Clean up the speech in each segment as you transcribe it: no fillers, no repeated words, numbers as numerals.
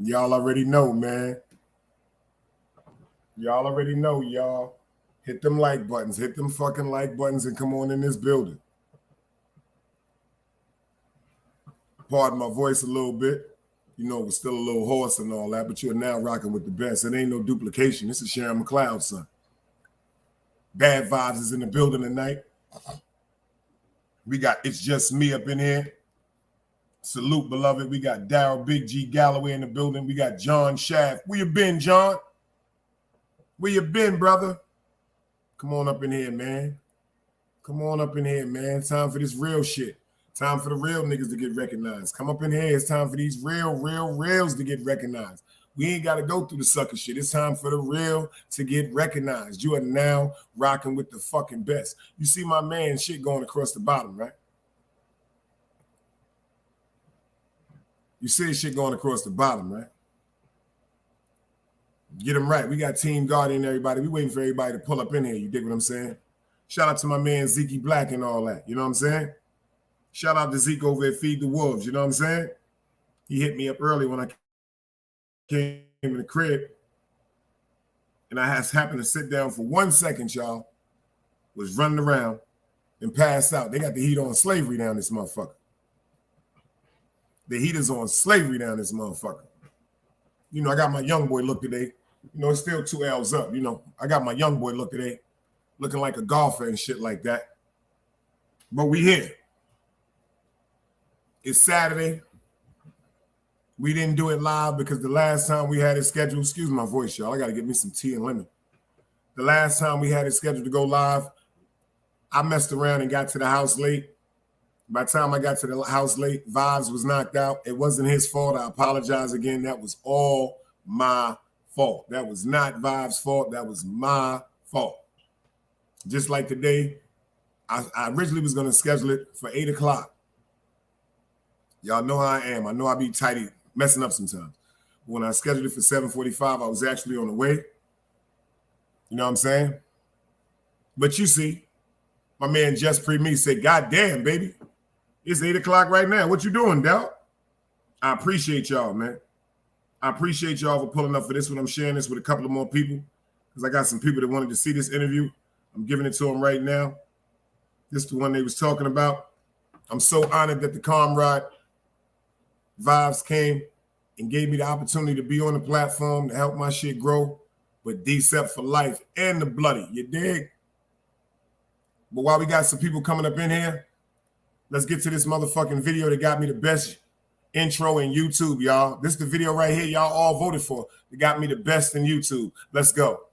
Y'all already know, man. Y'all already know, y'all. Hit them like buttons. Hit them fucking like buttons and come on in this building. Pardon my voice a little bit. You know, we're still a little hoarse and all that, but you're now rocking with the best. It ain't no duplication. This is Sharon McLeod, son. Bad Vibes is in the building tonight. We got It's Just Me up in here. Salute, beloved. We got Daryl Big G Galloway in the building. We got John Shaft. Where you been, John? Where you been, brother? Come on up in here, man. Come on up in here, man. Time for this real shit. Time for the real niggas to get recognized. Come up in here. It's time for these reals to get recognized. We ain't got to go through the sucker shit. It's time for the real to get recognized. You are now rocking with the fucking best. You see my man shit going across the bottom, right? You see his shit going across the bottom, right? Get him right. We got Team Guardian, everybody. We waiting for everybody to pull up in here. You dig what I'm saying? Shout out to my man Zeke Black and all that. You know what I'm saying? Shout out to Zeke over at Feed the Wolves. You know what I'm saying? He hit me up early when I came in the crib. And I happened to sit down for 1 second, y'all. Was running around and passed out. They got the heat on slavery down this motherfucker. The heat is on slavery down this motherfucker. You know, I got my young boy look today. You know, it's still 2 L's up. You know, I got my young boy look today, looking like a golfer and shit like that. But we here. It's Saturday. We didn't do it live because the last time we had it scheduled, excuse my voice, y'all. I got to get me some tea and lemon. The last time we had it scheduled to go live, I messed around and got to the house late. By the time I got to the house late, Vibes was knocked out. It wasn't his fault. I apologize again. That was all my fault. That was not Vibes' fault. That was my fault. Just like today, I originally was going to schedule it for 8 o'clock. Y'all know how I am. I know I be tighty, messing up sometimes. When I scheduled it for 7:45, I was actually on the way. You know what I'm saying? But you see, my man Just Pre-Me said, God damn, baby. It's 8 o'clock right now. What you doing, Del? I appreciate y'all, man. I appreciate y'all for pulling up for this one. I'm sharing this with a couple of more people because I got some people that wanted to see this interview. I'm giving it to them right now. This is the one they was talking about. I'm so honored that the COMRADE Vibes came and gave me the opportunity to be on the platform to help my shit grow with DCEP for life and the bloody. You dig? But while we got some people coming up in here, let's get to this motherfucking video that got me the best intro in YouTube, y'all. This is the video right here y'all all voted for. That got me the best in YouTube. Let's go.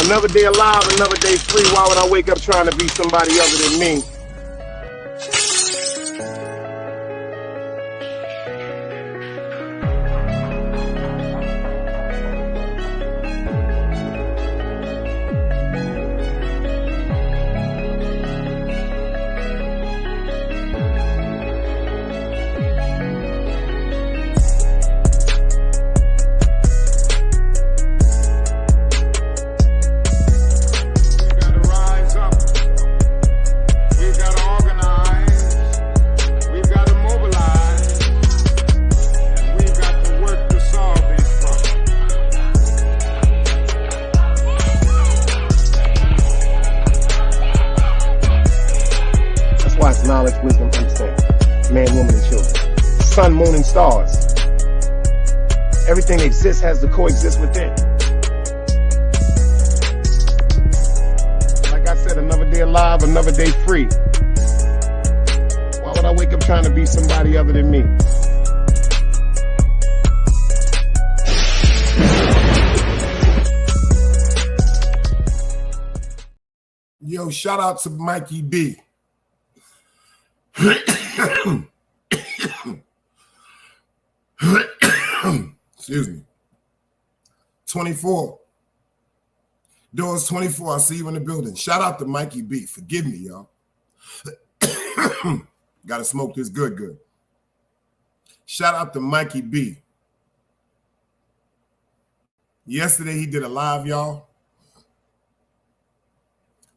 Another day alive, another day free. Why would I wake up trying to be somebody other than me? Knowledge, wisdom, understanding. Man, woman, and children. Sun, moon, and stars. Everything that exists has to coexist within. Like I said, another day alive, another day free. Why would I wake up trying to be somebody other than me? Yo, shout out to Mikey B. Excuse me. 24. Doors 24. I see you in the building. Shout out to Mikey B. Forgive me, y'all. Gotta smoke this good. Shout out to Mikey B. Yesterday he did a live, y'all,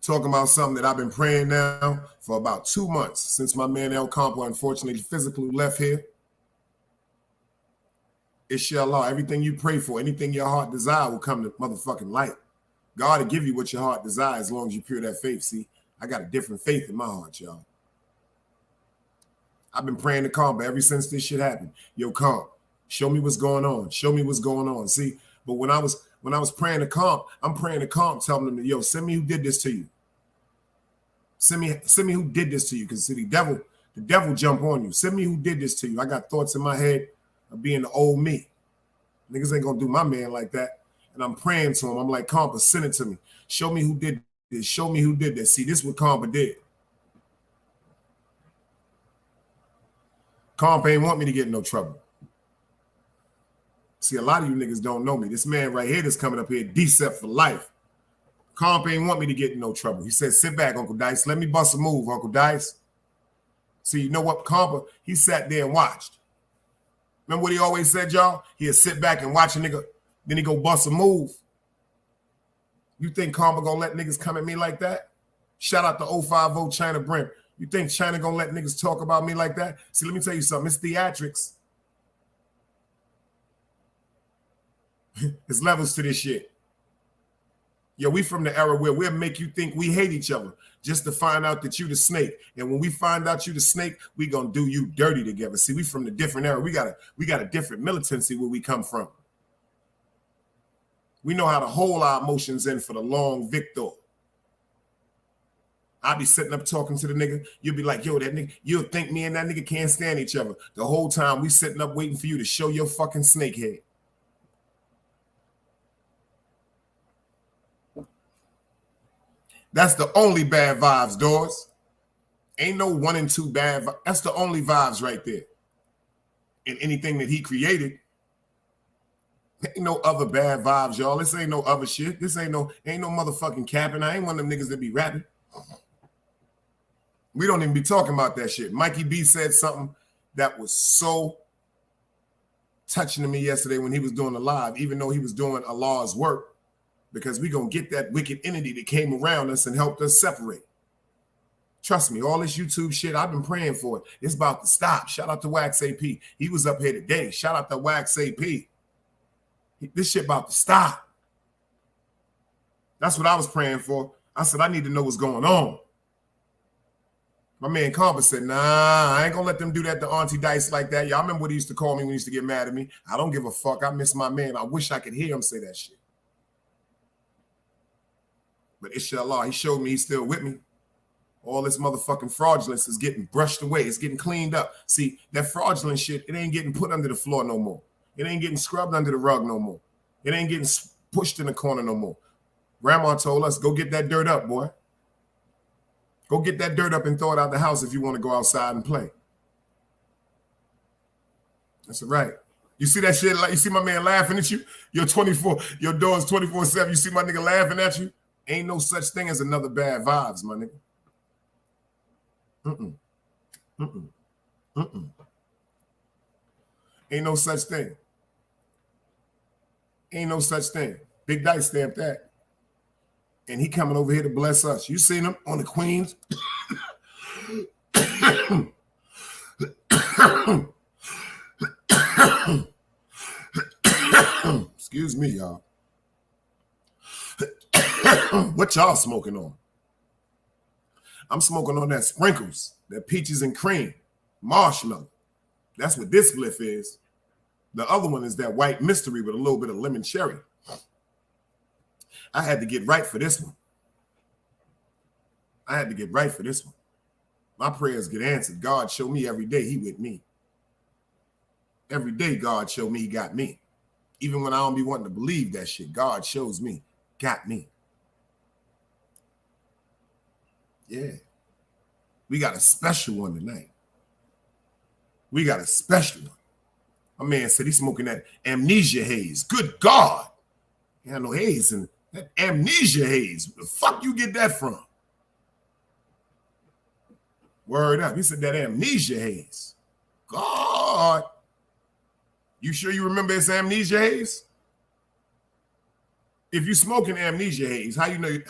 talking about something that I've been praying now for about 2 months since my man El Campo unfortunately physically left here. Inshallah, everything you pray for, anything your heart desire will come to motherfucking light. God will give you what your heart desires as long as you pure that faith. See, I got a different faith in my heart, y'all. I've been praying to calm, but ever since this shit happened, yo, calm. Show me what's going on. Show me what's going on. See, but when I was praying to calm, I'm praying to calm, telling them, yo, send me who did this to you. Send me who did this to you. Because see, the devil jump on you. Send me who did this to you. I got thoughts in my head of being the old me. Niggas ain't gonna do my man like that. And I'm praying to him. I'm like, Compa, send it to me. Show me who did this. Show me who did this. See, this is what Compa did. Compa ain't want me to get in no trouble. See, a lot of you niggas don't know me. This man right here that's coming up here, Decept for life. Compa ain't want me to get in no trouble. He said, sit back, Uncle Dice. Let me bust a move, Uncle Dice. See, you know what, Compa? He sat there and watched. Remember what he always said, y'all? He'd sit back and watch a nigga, then he go bust a move. You think Compa gonna let niggas come at me like that? Shout out to 050 China Brent. You think China gonna let niggas talk about me like that? See, let me tell you something. It's theatrics. There's levels to this shit. Yo, we from the era where we'll make you think we hate each other just to find out that you the snake. And when we find out you the snake, we gonna do you dirty together. See, we from the different era. We got a different militancy where we come from. We know how to hold our emotions in for the long victor. I'll be sitting up talking to the nigga. You'll be like, yo, that nigga, you'll think me and that nigga can't stand each other. The whole time we sitting up waiting for you to show your fucking snake head. That's the only bad vibes, Doors. Ain't no 1 and 2 bad vibes. That's the only vibes right there. And anything that he created, ain't no other bad vibes, y'all. This ain't no other shit. This ain't no motherfucking capping. I ain't one of them niggas that be rapping. We don't even be talking about that shit. Mikey B said something that was so touching to me yesterday when he was doing the live, even though he was doing Allah's work, because we gonna get that wicked entity that came around us and helped us separate. Trust me, all this YouTube shit, I've been praying for it. It's about to stop. Shout out to Wax AP. He was up here today. Shout out to Wax AP. This shit about to stop. That's what I was praying for. I said, I need to know what's going on. My man Compa said, nah, I ain't gonna let them do that to Auntie Dice like that. Y'all remember what he used to call me when he used to get mad at me? I don't give a fuck. I miss my man. I wish I could hear him say that shit. But inshallah, he showed me he's still with me. All this motherfucking fraudulence is getting brushed away. It's getting cleaned up. See, that fraudulent shit, it ain't getting put under the floor no more. It ain't getting scrubbed under the rug no more. It ain't getting pushed in the corner no more. Grandma told us, go get that dirt up, boy. Go get that dirt up and throw it out the house if you want to go outside and play. That's right. You see that shit? Like you see my man laughing at you? You're 24. Your door's 24/7. You see my nigga laughing at you? Ain't no such thing as another bad vibes, my nigga. Ain't no such thing. Ain't no such thing. Big Dice stamped that. And he coming over here to bless us. You seen him on the Queens? Excuse me, y'all. What y'all smoking on? I'm smoking on that sprinkles, that peaches and cream, marshmallow. That's what this spliff is. The other one is that white mystery with a little bit of lemon cherry. I had to get right for this one. I had to get right for this one. My prayers get answered. God show me every day he with me. Every day God show me he got me. Even when I don't be wanting to believe that shit, God shows me, got me. Yeah. We got a special one tonight. We got a special one. My man said he's smoking that amnesia haze. Good God. He had no haze in that amnesia haze. Where the fuck you get that from? Word up. He said that amnesia haze. God. You sure you remember it's amnesia haze? If you smoking amnesia haze, how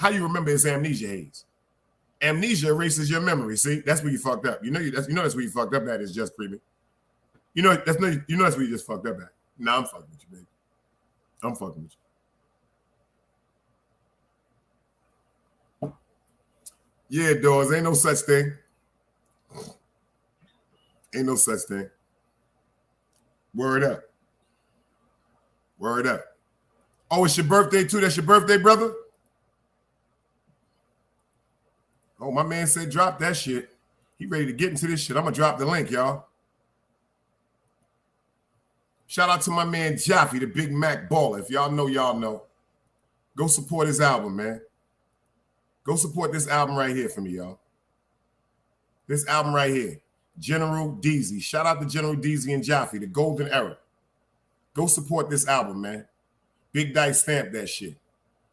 you remember it's amnesia haze? Amnesia erases your memory. See, that's where you fucked up. That's where you fucked up at is just premium. That's where you just fucked up at. Nah, I'm fucking with you, baby. I'm fucking with you. Yeah, dogs. Ain't no such thing. Ain't no such thing. Word up. Word up. Oh, it's your birthday too? That's your birthday, brother? Oh, my man said drop that shit. He ready to get into this shit. I'm going to drop the link, y'all. Shout out to my man Jaffe, the Big Mac baller. If y'all know, y'all know. Go support his album, man. Go support this album right here for me, y'all. This album right here. General Deezy. Shout out to General Deezy and Jaffe, the golden era. Go support this album, man. Big Dice stamp that shit.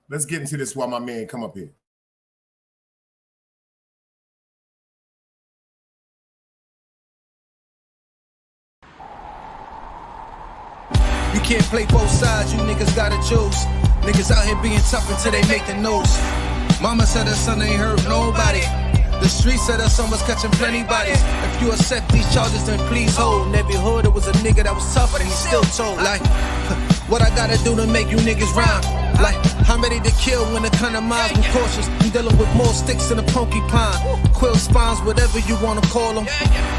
Let's get into this while my man come up here. You can't play both sides, you niggas gotta choose. Niggas out here being tough until they make the news. Mama said her son ain't hurt nobody. The street said her son was catching plenty bodies. If you accept these charges, then please hold. In every hood, it was a nigga that was tough, and he still told. Like, what I gotta do to make you niggas rhyme? Like, I'm ready to kill when it kind of minds be cautious. I'm dealing with more sticks than a porcupine. Quill spines, whatever you wanna call them.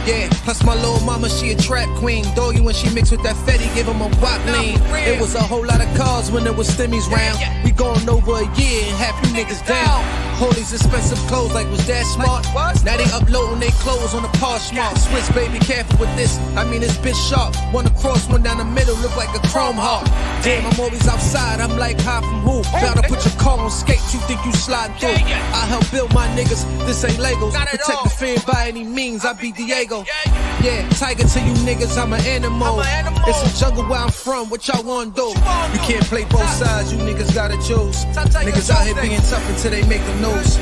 Yeah, plus my little mama, she a trap queen. Doggy when she mixed with that Fetty, give him a wop lean. It was a whole lot of cars when there was stimmies round. We going over a year and half you niggas down. All these expensive clothes, like was that smart? Now they uploading their clothes on the Poshmark. Swiss baby, careful with this. I mean this bitch sharp. One across, one down the middle, look like a chrome heart. Damn, I'm always outside. I'm like high from who? Bound to put your car on skates. You think you sliding through? I help build my niggas. This ain't Legos. Protect the fan by any means. I be Diego. Yeah, tiger to you niggas. I'm an animal. It's a jungle where I'm from. What y'all want to do? You can't play both sides. You niggas gotta choose. Niggas out here being tough until they make the news.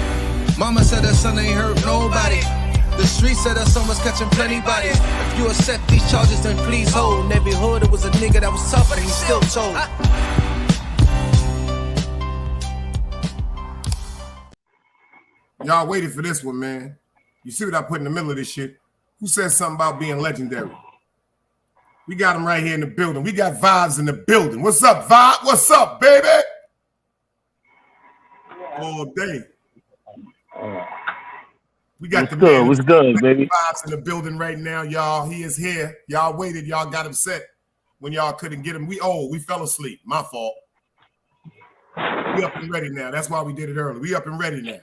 Mama said her son ain't hurt nobody. The street said her son was catching plenty bodies. If you accept these charges, then please hold. In every hood, it was a nigga that was tough, but he still told. Y'all waited for this one, man. You see what I put in the middle of this shit? Who said something about being legendary? We got him right here in the building. We got Vibes in the building. What's up, Vibe? What's up, baby? All day. We got what's good? What's good, baby? Vibes in the building right now, y'all. He is here. Y'all waited. Y'all got upset when y'all couldn't get him. We fell asleep. My fault. We up and ready now. That's why we did it early. We up and ready now.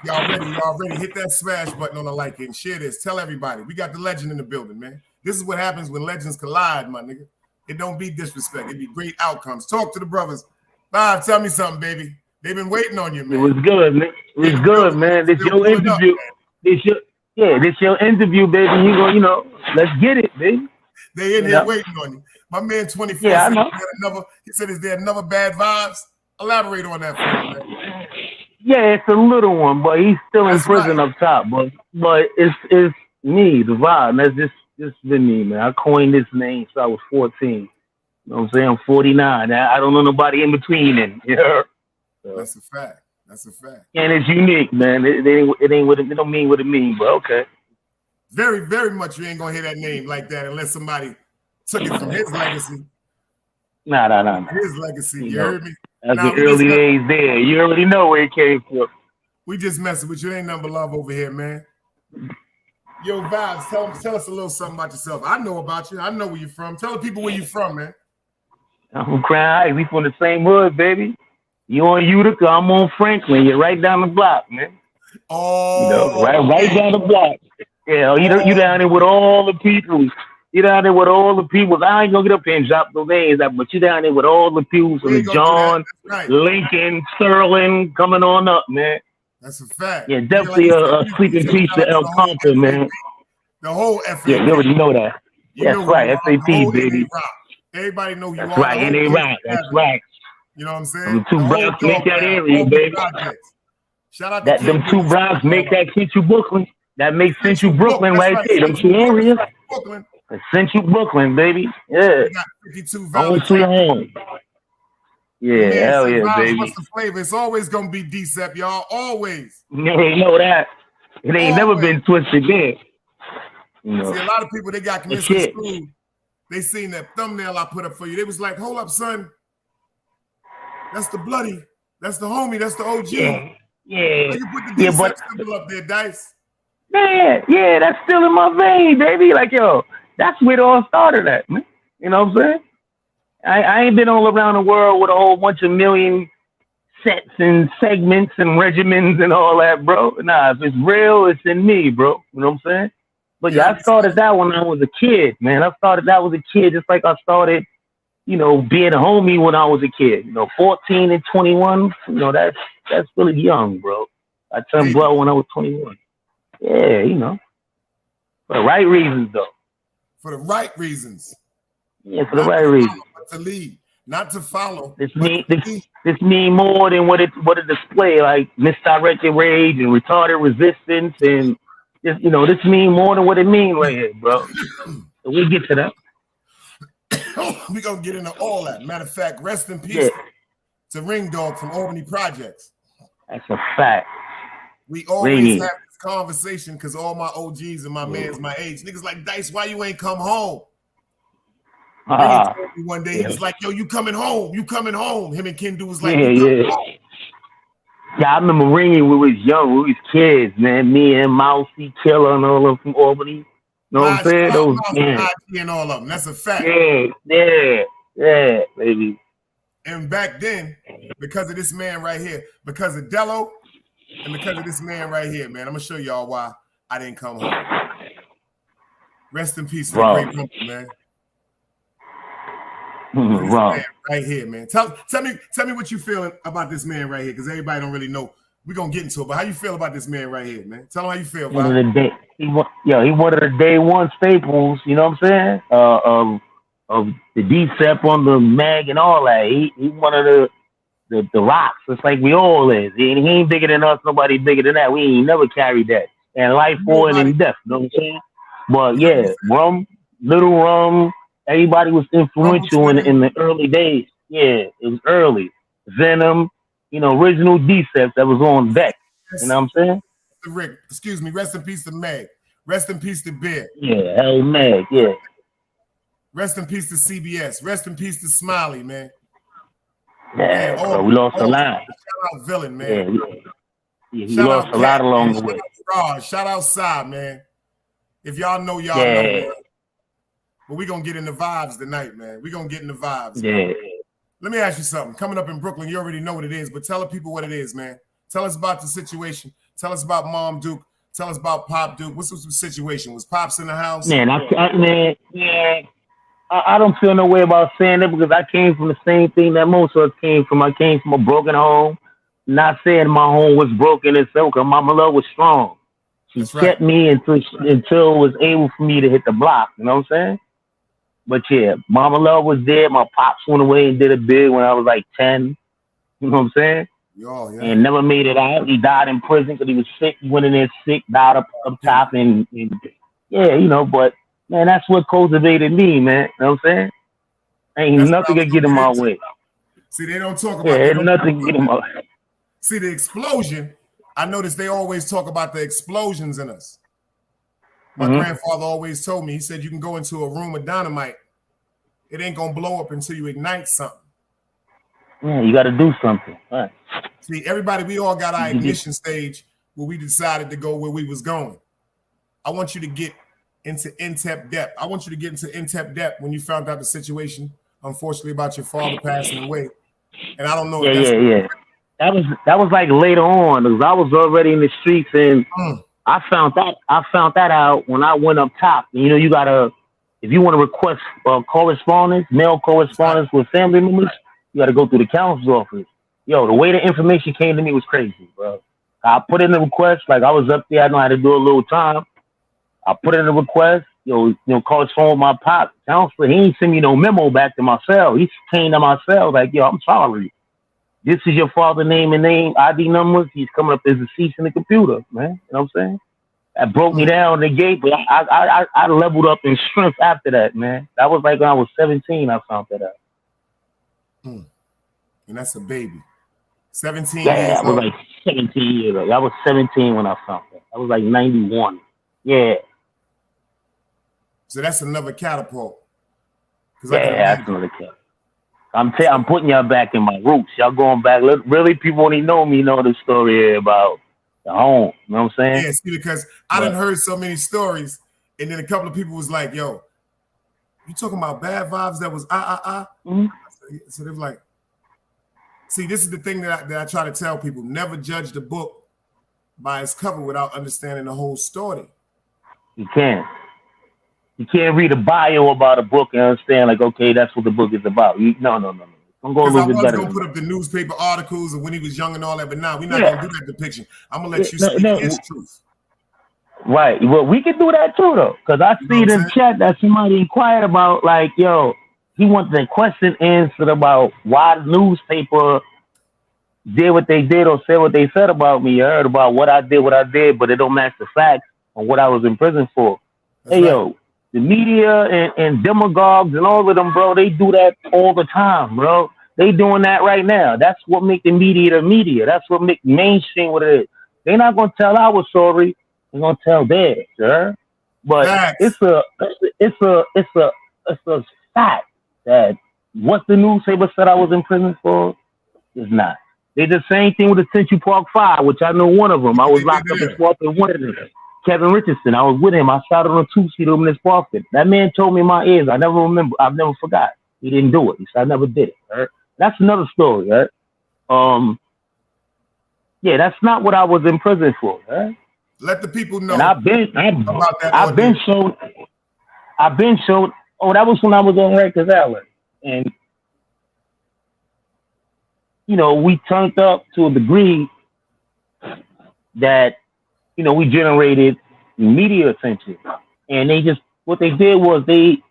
Y'all ready? Y'all ready? Hit that smash button on the like and share this. Tell everybody. We got the legend in the building, man. This is what happens when legends collide, my nigga. It don't be disrespect. It be great outcomes. Talk to the brothers. Bob, tell me something, baby. They've been waiting on you, man. It was good, man. It was good, man. This your interview. This your interview, baby. You know, let's get it, baby. They in here waiting on you. My man 24 yeah, said he said, is there another bad vibes? Elaborate on that for me, man. Yeah, it's a little one, but he's still in prison up top. But it's me, the vibe. That's just been me, man. I coined this name since I was 14. You know what I'm saying? I'm 49. I don't know nobody in between it. Yeah. So. That's a fact. That's a fact. And it's unique, man. It ain't what it don't mean what it means, but okay. Very, very much you ain't gonna hear that name like that unless somebody took it from his legacy. Nah. His legacy, you heard me? That's the early days there. You already know where it came from. We just messing with you. Ain't nothing but love over here, man. Yo, Vibes, tell us a little something about yourself. I know about you. I know where you're from. Tell the people where you're from, man. I'm from Crown Heights. We from the same hood, baby. You on Utica, I'm on Franklin. You're right down the block, man. Oh, right down the block. Yeah, you down there with all the people. You down there with all the people. I ain't gonna get up there and drop those names, but you down there with all the people from John, Lincoln, Sterling, coming on up, man. That's a fact. Yeah, definitely a sleeping piece to El Compton, man. The whole FAP. Yeah, you already know that. That's right, FAP, baby. Everybody know you. That's right, and they rock. That's right. You know what I'm saying? Them two blocks make that area, baby. Shout out to them two blocks make that Central Brooklyn. That makes Central Brooklyn right there. Them two areas. Central Brooklyn, baby. Yeah. 52 home sweet home. Yeah, hell yeah, baby. What's the flavor? It's always gonna be D-Sep, y'all. Always. You already know that. It ain't never been twisted there. You know. See, a lot of people they got misconstrued. They seen that thumbnail I put up for you. They was like, hold up, son. That's the bloody. That's the homie. That's the OG. Yeah. How you put the D-Sep symbol up there, Dice? Yeah, that's still in my vein, baby. Like, yo, that's where it all started at, man. You know what I'm saying? I ain't been all around the world with a whole bunch of million sets and segments and regimens and all that, bro. Nah, if it's real, it's in me, bro. You know what I'm saying? But yeah, I started that when I was a kid, man. I started that was a kid, just like I started, you know, being a homie when I was a kid. You know, 14 and 21, you know, that's really young, bro. I turned blood when I was 21. Yeah, you know. For the right reasons, though. For the right reasons. Yeah, for the right reasons. But to lead, not to follow. This mean more than what it display, like misdirected rage and retarded resistance, and this, you know, this mean more than what it mean right here, bro. So we'll get to that. We gonna get into all that. Matter of fact, rest in peace to Ring Dog from Albany Projects. That's a fact. We always have this conversation because all my OGs and my mans my age, niggas like, Dice, why you ain't come home? One day he was like, yo, you coming home? You coming home? Him and Kendu was like, Yeah, I remember Ringing when we was young, we was kids, man. Me and Mousy, Killer, and all of them from Albany. You know what I'm saying? Those and all of them. That's a fact. Yeah, baby. And back then, because of this man right here, because of Dello, and because of this man right here, man, I'm gonna show y'all why I didn't come home. Rest in peace, for the great brother, man. Man right here, man. Tell me what you feeling about this man right here, because everybody don't really know. We're gonna get into it, but how you feel about this man right here, man? Tell him how you feel about it. He one of the day one staples, you know what I'm saying? Of the D-Sep on the mag and all that. He one of the rocks. It's like we all is. He ain't bigger than us, nobody bigger than that. We ain't never carried that. And life for it and death, you know what I'm saying? But yeah, Little Rum, everybody was influential in the early days. Yeah, it was early. Venom, you know, original D-Sep that was on deck. You know what I'm saying? Rick, excuse me, rest in peace to Meg. Rest in peace to Bear. Yeah, hell Meg, yeah. Rest in peace to CBS. Rest in peace to Smiley, man. Yeah, man, we lost a lot. Shout out Villain, man. Yeah, we lost a lot along the way. Shout out Side, man. If y'all know, y'all know, man. But we gonna get in the vibes tonight, man. We gonna get in the vibes. Yeah. Man. Let me ask you something. Coming up in Brooklyn, you already know what it is, but tell the people what it is, man. Tell us about the situation. Tell us about Mom Duke. Tell us about Pop Duke. What's the situation? Was Pops in the house? Man, I don't feel no way about saying it because I came from the same thing that most of us came from. I came from a broken home. Not saying my home was broken itself, because Mama Love was strong. She kept me until it was able for me to hit the block. You know what I'm saying? But yeah, Mama Love was there. My pops went away and did a bid when I was like 10. You know what I'm saying? Yeah. And never made it out. He died in prison because he was sick. He went in there sick, died up top, and yeah, you know. But man, that's what cultivated me, man. You know what I'm saying? Ain't nothing can get in my way. See, they don't talk about. Yeah, nothing can get in my way. See, the explosion. I noticed they always talk about the explosions in us. My grandfather always told me, he said, you can go into a room of dynamite. It ain't going to blow up until you ignite something. Yeah, you got to do something. All right. See, everybody, we all got our ignition stage where we decided to go where we was going. I want you to get into in-depth depth. I want you to get into in-depth depth when you found out the situation, unfortunately, about your father passing away. And I don't know. Yeah. That was like later on, because I was already in the streets, and I found that out when I went up top. And, you know, you gotta, if you want to request correspondence, mail correspondence with family members, you got to go through the counsel's office. Yo, the way the information came to me was crazy, bro. I put in the request, like I was up there, I know how to do a little time. I put in the request, correspond with my pop counselor. He ain't send me no memo back to my cell. He came to my cell like, yo, I'm sorry. This is your father's name and ID numbers. He's coming up as deceased in the computer, man. You know what I'm saying? That broke me down the gate, but I leveled up in strength after that, man. That was like when I was 17, I found that out. And that's a baby. 17 years old. I was like 17 years old. I was 17 when I found that. I was like 91. Yeah. So that's another catapult. Because I can Yeah, that's imagine. another cat. I'm putting y'all back in my roots. Y'all going back. Really, people only know me know the story about the home. You know what I'm saying? Yeah, see, because I done heard so many stories, and then a couple of people was like, "Yo, you talking about bad vibes? That was Mm-hmm. So they were like, see, this is the thing that I try to tell people: never judge the book by its cover without understanding the whole story. You can't. You can't read a bio about a book and understand, like, okay, that's what the book is about. No. Don't go a Because I little bit was better gonna than put that. up the newspaper articles and when he was young and all that, but now we're not Yeah. gonna do that depiction. I'm gonna let you No, speak his truth. right. Well, we can do that too, though, because I You know see what I'm in the saying? chat that somebody inquired about, like, yo, he wants the question answered about why the newspaper did what they did or said what they said about me. I heard about what I did, but it don't match the facts on what I was in prison for. That's Hey, right. yo, the media and demagogues and all of them, bro, they do that all the time, bro. They doing that right now. That's what make the media. That's what make mainstream what it is. They're not gonna tell our story. They're gonna tell theirs, sir. But Facts. it's a fact that what the newspaper said I was in prison for is not. They did the same thing with the Central Park Five, which I know one of them. I was They locked did up in there. Spark with one of them. Kevin Richardson. I was with him. I shot on a two-seater in this Boston. That man told me in my ears. I never remember. I've never forgot. He didn't do it. He said I never did it. Right? That's another story. Right? Yeah, that's not what I was in prison for. Right? Let the people And know about that I've been ordeal. shown. Oh, that was when I was on Rikers Island, and we turned up to a degree that we generated media attention. And what they did was they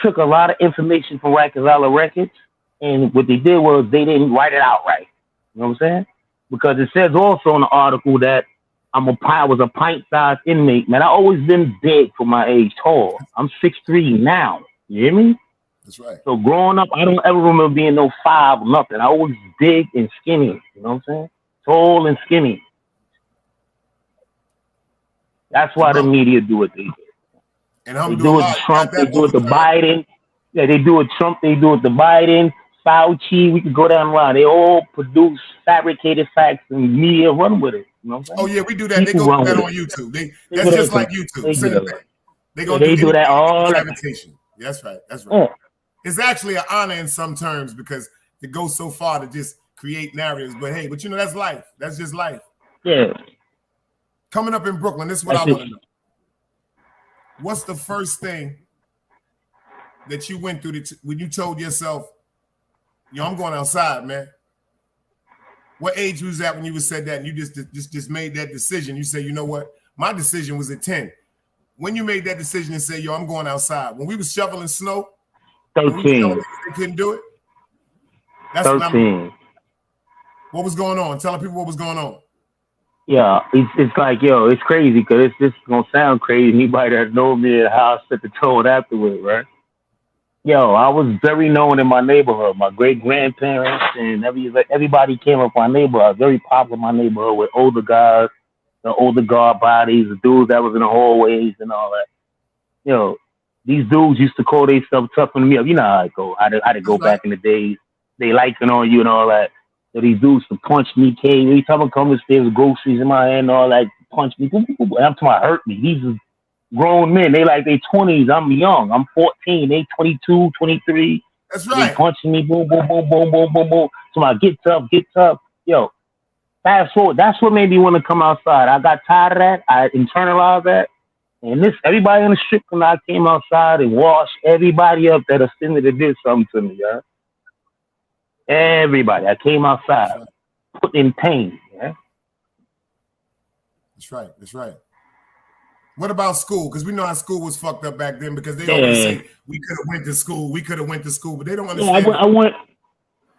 took a lot of information from Rikers Island Records, and what they did was they didn't write it out right. You know what I'm saying? Because it says also in the article that I was a pint-sized inmate. Man, I always been big for my age, tall. I'm 6'3" now. You hear me? That's right. So growing up, I don't ever remember being no 5 or nothing. I was big and skinny. You know what I'm saying? Tall and skinny. That's why the media do what they do. And They do it to Trump. They do it to Biden. Yeah, they do it to Trump. They do it to Biden, Fauci. We could go down the line. They all produce fabricated facts and media run with it. You know what I'm saying? Oh yeah, we do that. People they go run that with on it. YouTube. That's just like YouTube. Same thing. They gonna They do that all the gravitation. That's right. That's right. It's actually an honor in some terms because to go so far to just create narratives. But hey, that's life. That's just life. Yeah. Coming up in Brooklyn, this is what I want to know. What's the first thing that you went through when you told yourself, yo, I'm going outside, man? What age was that when you said that and you just made that decision? You say, you know what? My decision was at 10. When you made that decision and say, yo, I'm going outside. When we was shoveling snow, 13. They couldn't do it. That's 13. What was going on? Tell the people what was going on. Yeah, it's like, yo, it's crazy because it's just gonna sound crazy. Anybody that knows me at how I set the tone afterward, right? Yo, I was very known in my neighborhood. My great grandparents and everybody came up my neighborhood. I was very popular in my neighborhood with older guys, the older guard bodies, the dudes that was in the hallways and all that. Yo, these dudes used to call themselves toughen me up. You know how I go. I had to go back in the days. They liking on you and all that. So these dudes to punch me, every time I come upstairs with groceries in my hand and all that, punch me. And I'm talking about hurt me. These are grown men. They like they 20s. I'm young. I'm 14. They 22, 23. That's right. They punching me. Boom, boom, boom, boom, boom, boom, boom. So I get tough. Yo, fast forward. That's what made me want to come outside. I got tired of that. I internalized that. And everybody on the strip when I came outside and washed everybody up that offended that did something to me, yeah. Everybody. I came outside, put in pain. Yeah? That's right. What about school? Because we know how school was fucked up back then because they always say we could have went to school, but they don't understand. Yeah,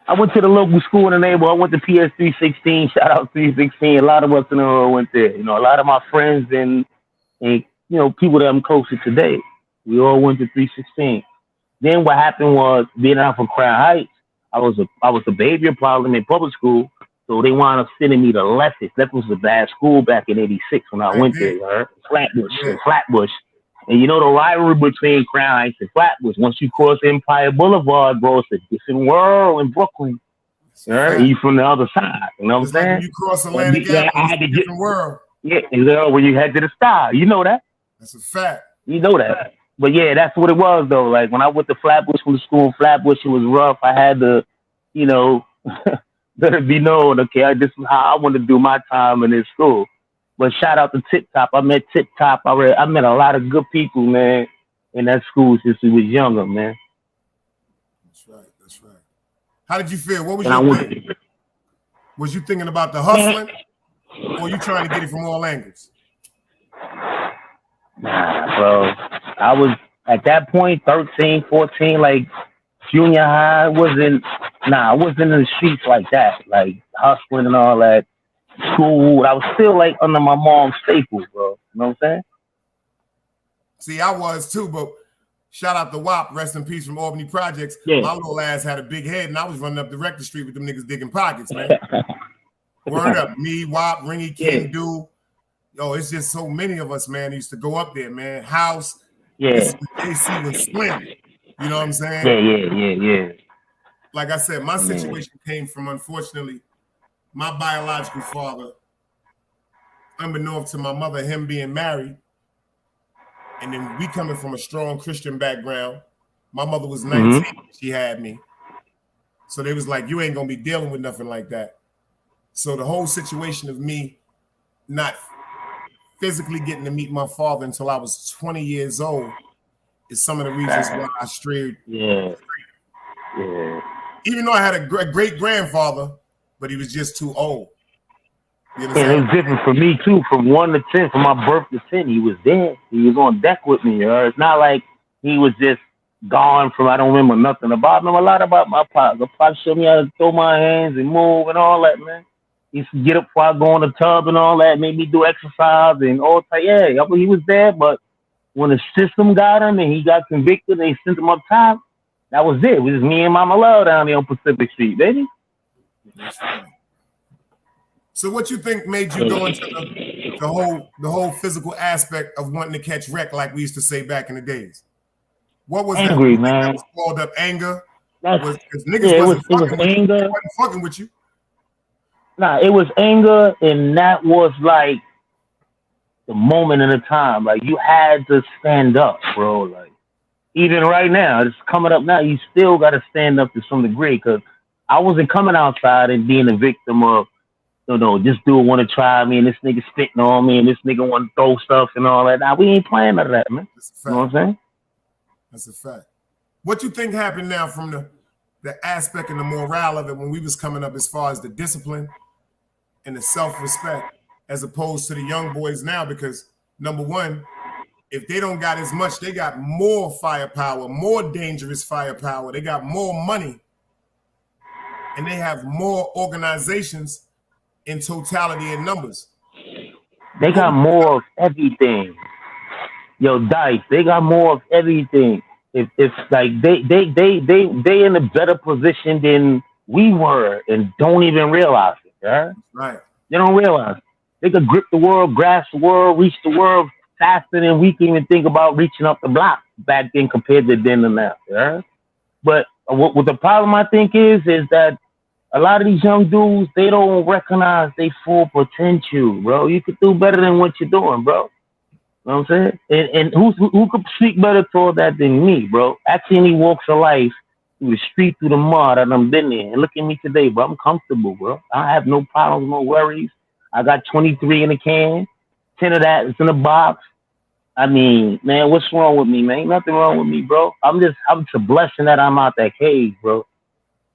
I went to the local school in the neighborhood. I went to PS 316. Shout out 316. A lot of us in the hood went there. A lot of my friends and people that I'm close to today, we all went to 316. Then what happened was being out from Crown Heights, I was a behavior problem in public school, so they wound up sending me to Leftis. Leftis was a bad school back in '86 when I went there. Flatbush. And you know the rivalry between Crown Heights and Flatbush. Once you cross Empire Boulevard, bro, it's a different world in Brooklyn. Right? You from the other side. You know what I'm like saying? when you cross Atlantic Avenue, it's a different world. Yeah, when you head to the Star. You know that. That's a fact. You know that. But yeah, that's what it was though. Like when I went to Flatbush from the school in Flatbush, it was rough. I had to, you know, let it be known, okay, this is how I want to do my time in this school. But shout out to Tip Top. I met Tip Top. I met a lot of good people, man, in that school since we was younger, man. That's right. That's right. How did you feel? What was your thing? Was you thinking about the hustling, or you trying to get it from all angles? Nah, bro. I was at that point 13, 14, like junior high. I wasn't in the streets like that, like hustling and all that. School, I was still like under my mom's staples, bro. You know what I'm saying? See, I was too, but shout out to WAP, rest in peace from Albany Projects. Yeah. My little ass had a big head, and I was running up the Rector Street with them niggas digging pockets, man. Word up, me, WAP, Ringy, King, Do. Yo, it's just so many of us, man. Used to go up there, man. House, JC was slim. You know what I'm saying? Yeah. Like I said, my situation came from, unfortunately, my biological father, unbeknownst to my mother, him being married, and then we coming from a strong Christian background. My mother was 19 when she had me. So they was like, you ain't gonna be dealing with nothing like that. So the whole situation of me not physically getting to meet my father until I was 20 years old is some of the reasons why I strayed. Yeah. Even though I had a great grandfather, but he was just too old. You know it was different for me too. From 1 to 10, from my birth to 10, he was there. He was on deck with me. It's not like he was just gone from. I don't remember nothing about him. A lot about my pops. My pops showed me how to throw my hands and move and all that, man. He used to get up before I go in the tub and all that, made me do exercise and all that. Yeah, he was there, but when the system got him and he got convicted and they sent him up top, that was it. It was me and Mama Love down there on Pacific Street, baby. So what you think made you go into the whole physical aspect of wanting to catch wreck, like we used to say back in the days? What was angry, that? Man. That was called up anger? It was anger. Wasn't fucking with you. Nah, it was anger, and that was like the moment in the time. Like you had to stand up, bro. Like even right now, it's coming up now. You still got to stand up to some degree, because I wasn't coming outside and being a victim of, this dude want to try me and this nigga spitting on me and this nigga want to throw stuff and all that. Now we ain't playing none of that, man. You know what I'm saying? That's a fact. What you think happened now from the aspect and the morale of it when we was coming up, as far as the discipline and the self-respect, as opposed to the young boys now? Because number one, if they don't got as much, they got more firepower, more dangerous firepower. They got more money, and they have more organizations in totality and numbers. They got more of everything. Yo, Dice, they got more of everything. If like they in a better position than we were and don't even realize it, yeah? Right. They don't realize it. They could grip the world, grasp the world, reach the world faster than we can even think about reaching up the block back then compared to then and now, yeah? But what the problem I think is that a lot of these young dudes, they don't recognize their full potential, bro. You could do better than what you're doing, bro. You know what I'm saying? And who could speak better toward that than me, bro? Actually, any walks of life, through the street, through the mud, and I've been there. And look at me today, bro. I'm comfortable, bro. I have no problems, no worries. I got 23 in the can, 10 of that is in the box. I mean, man, what's wrong with me, man? Ain't nothing wrong with me, bro. I'm just a blessing that I'm out that cage, bro.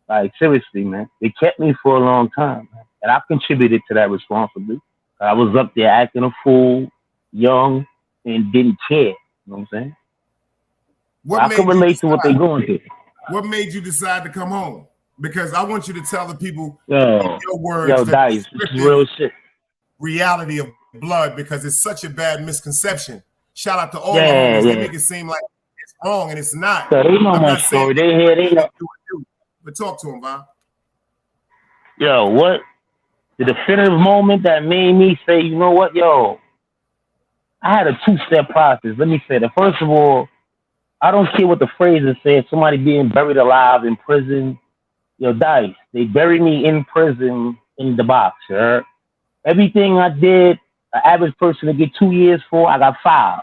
Like, seriously, man. They kept me for a long time, man. And I contributed to that responsibly. I was up there acting a fool, young, and didn't care. You know what I'm saying? I can relate to what they're going through. What made you decide to come home? Because I want you to tell the people your words, Dice, this is real shit. Reality of blood, because it's such a bad misconception. Shout out to all of them. They make it seem like it's wrong, and it's not. So they know my story. They know. But talk to him, Bob. Yo, what? The definitive moment that made me say, you know what, yo, I had a two-step process. Let me say that. First of all, I don't care what the phrase is said. Somebody being buried alive in prison. Yo, Dice, they buried me in prison in the box, sir. Everything I did, an average person to get 2 years for, I got 5.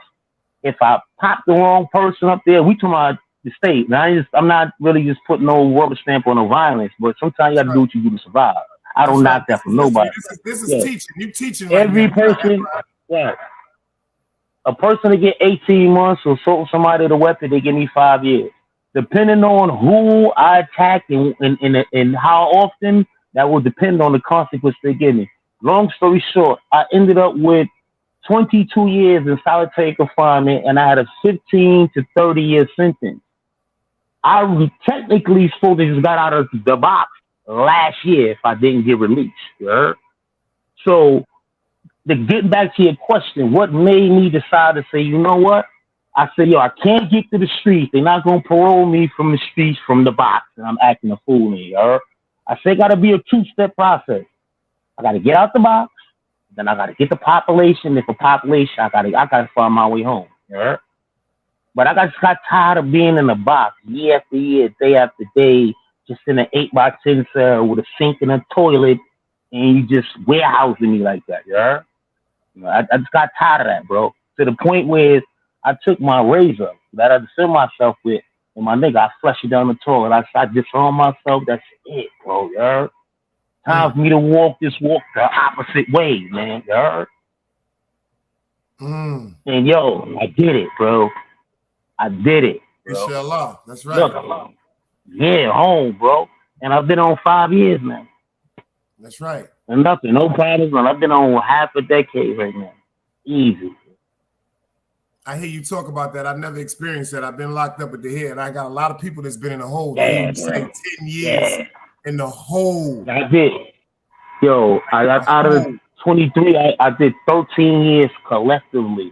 If I pop the wrong person up there, we talking about the state. Now, I'm not really just putting no rubber stamp on no violence, but sometimes you got to do what you do to survive. I don't knock that from nobody. This is teaching. You teaching right every now. Person, yeah. A person to get 18 months or sold somebody with a weapon, they give me 5 years. Depending on who I attack and how often, that will depend on the consequence they give me. Long story short, I ended up with 22 years in solitary confinement, and I had a 15 to 30 year sentence. I was technically supposed to just got out of the box last year if I didn't get released. Yeah? So, to get back to your question, what made me decide to say, you know what? I said, yo, I can't get to the streets. They're not going to parole me from the streets, from the box, and I'm acting a fool here. I said, got to be a two-step process. I got to get out the box. Then I got to get the population. If a population, I got to find my way home. Yeah? But I just got tired of being in the box year after year, day after day, just in an 8x10 cell with a sink and a toilet, and you just warehousing me like that. Yeah? I just got tired of that, bro. To the point where I took my razor that I defend myself with, and my nigga, I flush it down the toilet. I disarm myself. That's it, bro. Yeah? Time for me to walk the opposite way, man. You And yo, I did it, bro. I did it. Bro. Inshallah. That's right. Look, yeah, home, bro. And I've been on 5 years, man. That's right. And nothing, no problems, man. I've been on half a decade right now. Easy. I hear you talk about that. I've never experienced that. I've been locked up at the head. I got a lot of people that's been in the hole. Yeah, say 10 years in the hole. I did. Yo, I got out of 23, I did 13 years collectively.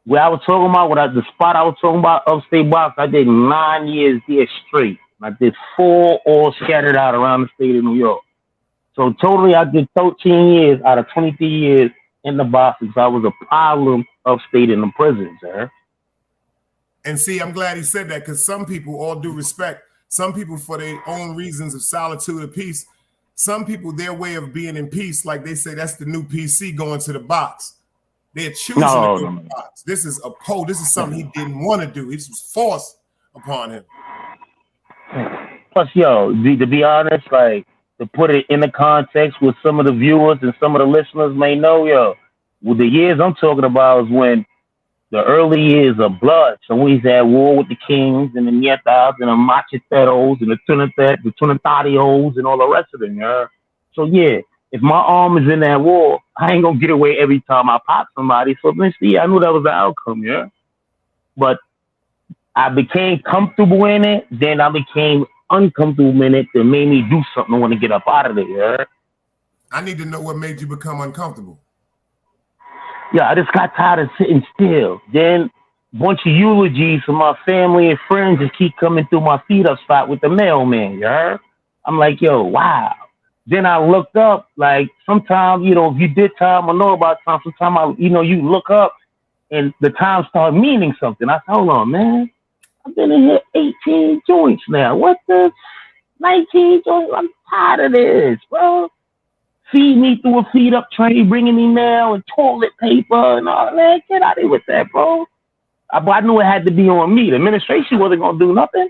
Where I was talking about, the spot I was talking about, upstate box, I did 9 years there straight. I did 4 all scattered out around the state of New York. So totally, I did 13 years out of 23 years in the box because I was a problem upstate in the prisons, sir. And see, I'm glad he said that because some people, all due respect, some people for their own reasons of solitude and peace, some people, their way of being in peace, like they say, that's the new PC going to the box. They're choosing to go to the box. This is this is something he didn't want to do. It was forced upon him. Plus, yo, to be honest, like, to put it in the context with some of the viewers and some of the listeners may know, yo, well, the years I'm talking about is when the early years of blood. So we had war with the kings and the Nietas and the Macheteros and the Trinitarios and all the rest of them, yeah. So yeah, if my arm is in that war, I ain't gonna get away every time I pop somebody. So eventually, I knew that was the outcome, yeah. But I became comfortable in it, then I became uncomfortable in it that made me do something. I want to get up out of there, yeah. I need to know what made you become uncomfortable. Yeah, I just got tired of sitting still. Then a bunch of eulogies from my family and friends just keep coming through my feed up spot with the mailman, you heard? I'm like, yo, wow. Then I looked up, like, sometimes, you know, if you did time or know about time, sometimes, you look up and the time start meaning something. I said, hold on, man. I've been in here 18 joints now. What the 19 joints? I'm tired of this, bro. Feed me through a feed up tray, bringing me mail and toilet paper and all that. Get out of here with that, bro. I knew it had to be on me. The administration wasn't going to do nothing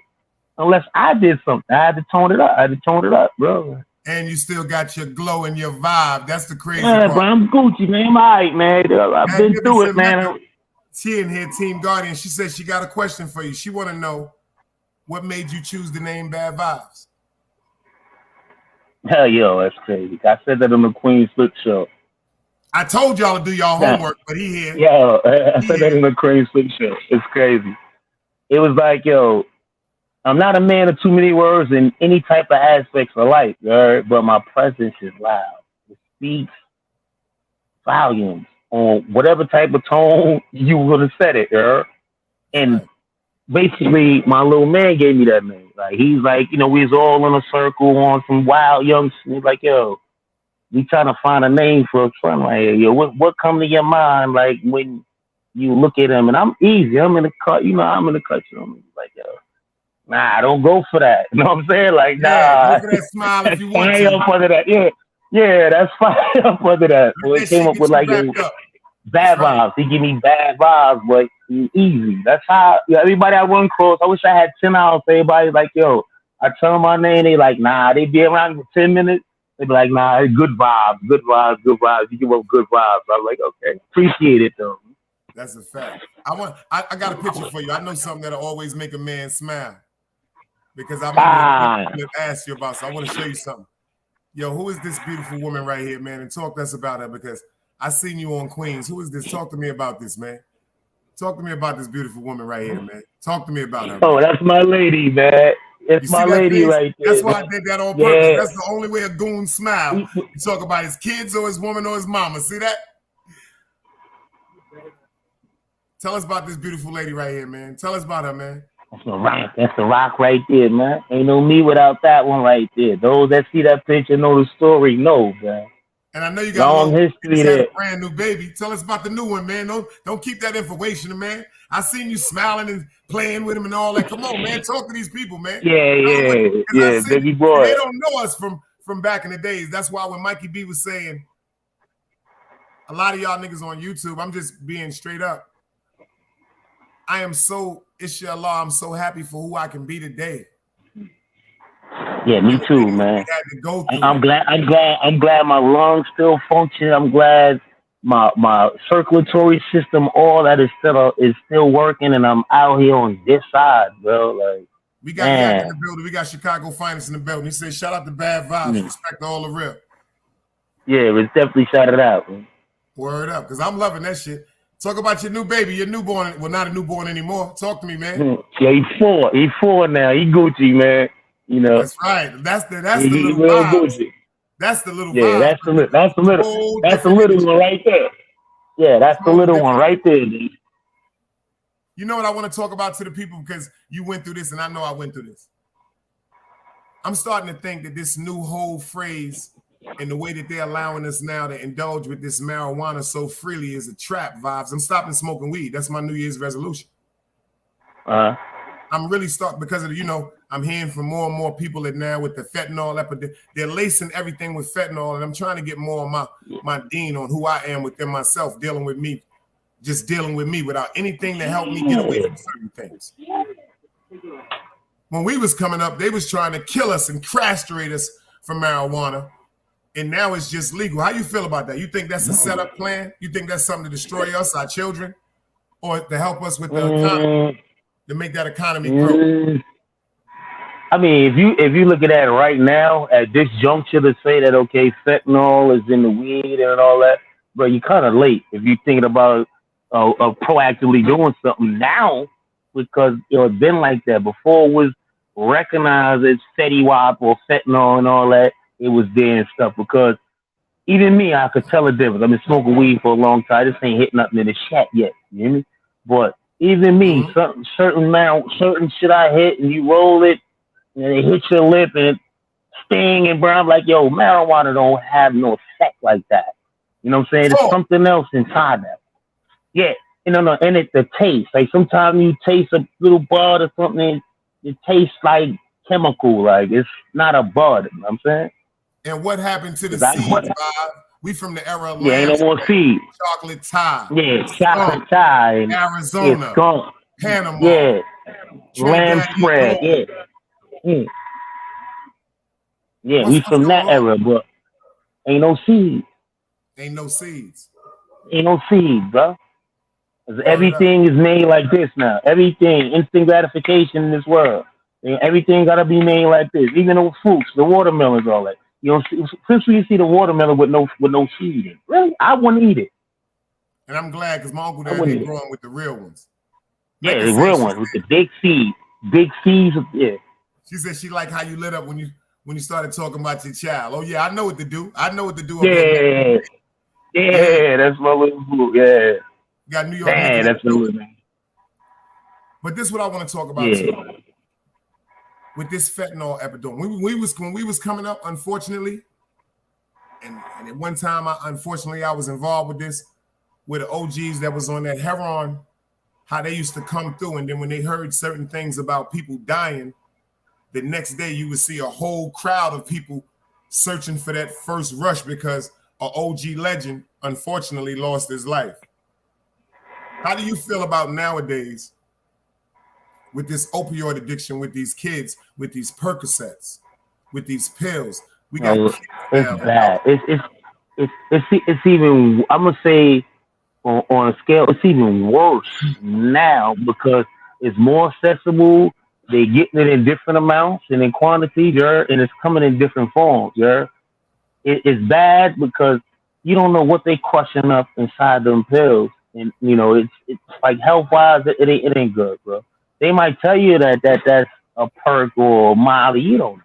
unless I did something. I had to tone it up. Bro. And you still got your glow and your vibe. That's the crazy part. Bro, I'm Gucci, man. I'm all right, man. I've been through it, man. She in here, Team Guardian. She said she got a question for you. She want to know what made you choose the name Bad Vibes. Hell, yo, that's crazy. I said that on the Queen Flip show. I told y'all to do y'all homework, but he here. Yo, I said that on the Queen Flip show. It's crazy. It was like, yo, I'm not a man of too many words in any type of aspects of life, right? But my presence is loud. It speaks volumes on whatever type of tone you would have said it, right? And basically, my little man gave me that name. Like, he's like, we was all in a circle on some wild young shit. He's like, yo, we trying to find a name for a son right here. Yo, what come to your mind like when you look at him? And I'm easy. I'm in the cut. You know, I'm in the cut. You know, I'm like, yo, nah, don't go for that. You know what I'm saying? Like, Yeah, nah, go for that smile if that's you want fire to. up under that. Yeah, yeah, that's fire up under that. So Let it that came shit up get with you like, yo, wrapped up. bad That's right. vibes. He give me bad vibes, but he easy. That's how everybody I run across. I wish I had 10 hours for everybody. Like, yo, I tell them my name. They like, nah. They be around for 10 minutes. They be like, nah. Good vibes, good vibes, good vibes. You give up good vibes. I'm like, okay, appreciate it though. That's a fact. I got a picture for you. I know something that'll always make a man smile because I remember the picture that I asked you about. So I want to show you something. Yo, who is this beautiful woman right here, man? And talk to us about her because I seen you on Queens. Who is this? Talk to me about this, man. Talk to me about this beautiful woman right here, man. Talk to me about her. Oh, Man. that's my lady, man. It's You my see that lady face? right there. That's why man. I did that on purpose. Yeah. That's the only way a goon smile. You talk about his kids or his woman or his mama. See that? Tell us about this beautiful lady right here, man. Tell us about her, man. That's the rock. That's the rock right there, man. Ain't no me without that one right there. Those that see that picture know the story, know, man. And I know you got long history you there. had a brand new baby. Tell us about the new one, man. Don't keep that information, man. I seen you smiling and playing with him and all that. Come on, man. Talk to these people, man. Yeah, baby boy. They don't know us from back in the days. That's why when Mikey B was saying, a lot of y'all niggas on YouTube, I'm just being straight up. I am so, inshallah, I'm so happy for who I can be today. Yeah, me too, man. I'm glad my lungs still function. I'm glad my circulatory system, all that is still working, and I'm out here on this side, bro. Like, we got Yak in the building. We got Chicago Finest in the building. He said, "Shout out to Bad Vibes. Respect all the real." Yeah, it's definitely shout it out, man. Word up, because I'm loving that shit. Talk about your new baby, your newborn. Well, not a newborn anymore. Talk to me, man. Yeah, he's four now. He Gucci, man. You know. That's right. That's the little vibe. That's the little vibe. That's the little one right there. Yeah, that's the little one right there, dude. You know what I want to talk about to the people because you went through this and I know I went through this. I'm starting to think that this new whole phrase and the way that they're allowing us now to indulge with this marijuana so freely is a trap vibes. I'm stopping smoking weed. That's my New Year's resolution. I'm really stuck because of I'm hearing from more and more people that now with the fentanyl epidemic, they're lacing everything with fentanyl, and I'm trying to get more of my dean on who I am within myself, dealing with me without anything to help me get away from certain things. When we was coming up, they was trying to kill us and castrate us for marijuana, and now it's just legal. How you feel about that? You think that's a setup plan? You think that's something to destroy us, our children, or to help us with the economy? To make that economy grow. I mean, if you look at that right now at this juncture to say that okay, fentanyl is in the weed and all that, but you're kind of late if you're thinking about proactively doing something now because it's been like that before. It was recognized as Fetty Wap or fentanyl and all that. It was there and stuff because even me, I could tell a difference. I've been smoking weed for a long time. I just ain't hit nothing in the shack yet. You hear me? But even me, certain shit I hit and you roll it and it hits your lip and it sting and I'm like, yo, marijuana don't have no effect like that. You know what I'm saying? There's something else inside that. Yeah, and it's the taste. Like sometimes you taste a little bud or something, it tastes like chemical, like it's not a bud. You know what I'm saying? And what happened to the seeds, Bob? We from the era of ain't no more seeds. Chocolate tie. Yeah, chocolate tie. Arizona. Panama. Yeah. Lamb spread. Yeah. Yeah, we from that era, but ain't no seeds. Ain't no seeds, bro. Everything is made like this now. Everything, instant gratification in this world. Everything gotta be made like this. Even the fruits, the watermelons, all that. Since you see the watermelon with no seed in it. Really? I wouldn't eat it. And I'm glad because my uncle down here growing with the real ones. Yeah, the real ones with the big seeds. Big seeds, yeah. She said she liked how you lit up when you started talking about your child. Oh yeah, I know what to do. Yeah, that's my little boo. Yeah. You got New York. Yeah, that's the little man. But this is what I want to talk about too. With this fentanyl epidemic. When we was coming up, unfortunately, And at one time, unfortunately, I was involved with this, with the OGs that was on that heroin, how they used to come through. And then when they heard certain things about people dying, the next day you would see a whole crowd of people searching for that first rush because an OG legend, unfortunately, lost his life. How do you feel about nowadays with this opioid addiction, with these kids, with these Percocets, with these pills? We got it's bad. It's even, I'm gonna say, on a scale, it's even worse now because it's more accessible. They getting it in different amounts and in quantity, and it's coming in different forms. It's bad because you don't know what they crushing up inside them pills, and you know it's like health wise, it ain't good, bro. They might tell you that that's a perk or Molly, you don't know.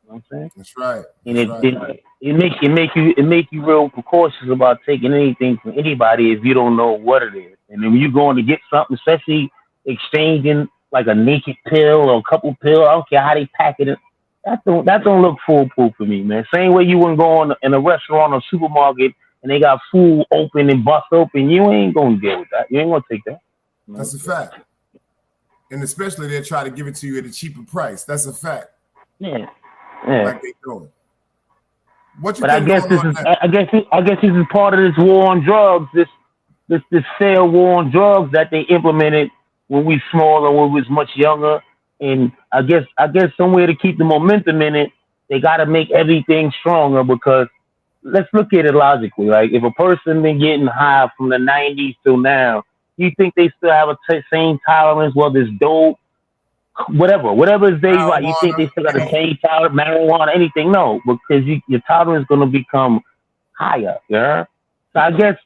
You know what I'm saying? That's right. And it make you real precautious about taking anything from anybody if you don't know what it is. And then when you're going to get something, especially exchanging like a naked pill or a couple pills, I don't care how they pack it. That don't look foolproof for me, man. Same way you wouldn't go in a restaurant or supermarket and they got food open and bust open. You ain't gonna deal with that. You ain't gonna take that. That's a fact. And especially they try to give it to you at a cheaper price. That's a fact. Yeah. Like they doing. What you but I guess this is part of this war on drugs. This failed war on drugs that they implemented when we smaller, when we was much younger. And I guess somewhere to keep the momentum in it, they got to make everything stronger because let's look at it logically. Like if a person been getting high from the 90s till now, you think they still have a same tolerance? Well, this dope, whatever is there, right? You think they still got the same tolerance, marijuana, anything? No, because your tolerance is going to become higher. Yeah. So I guess,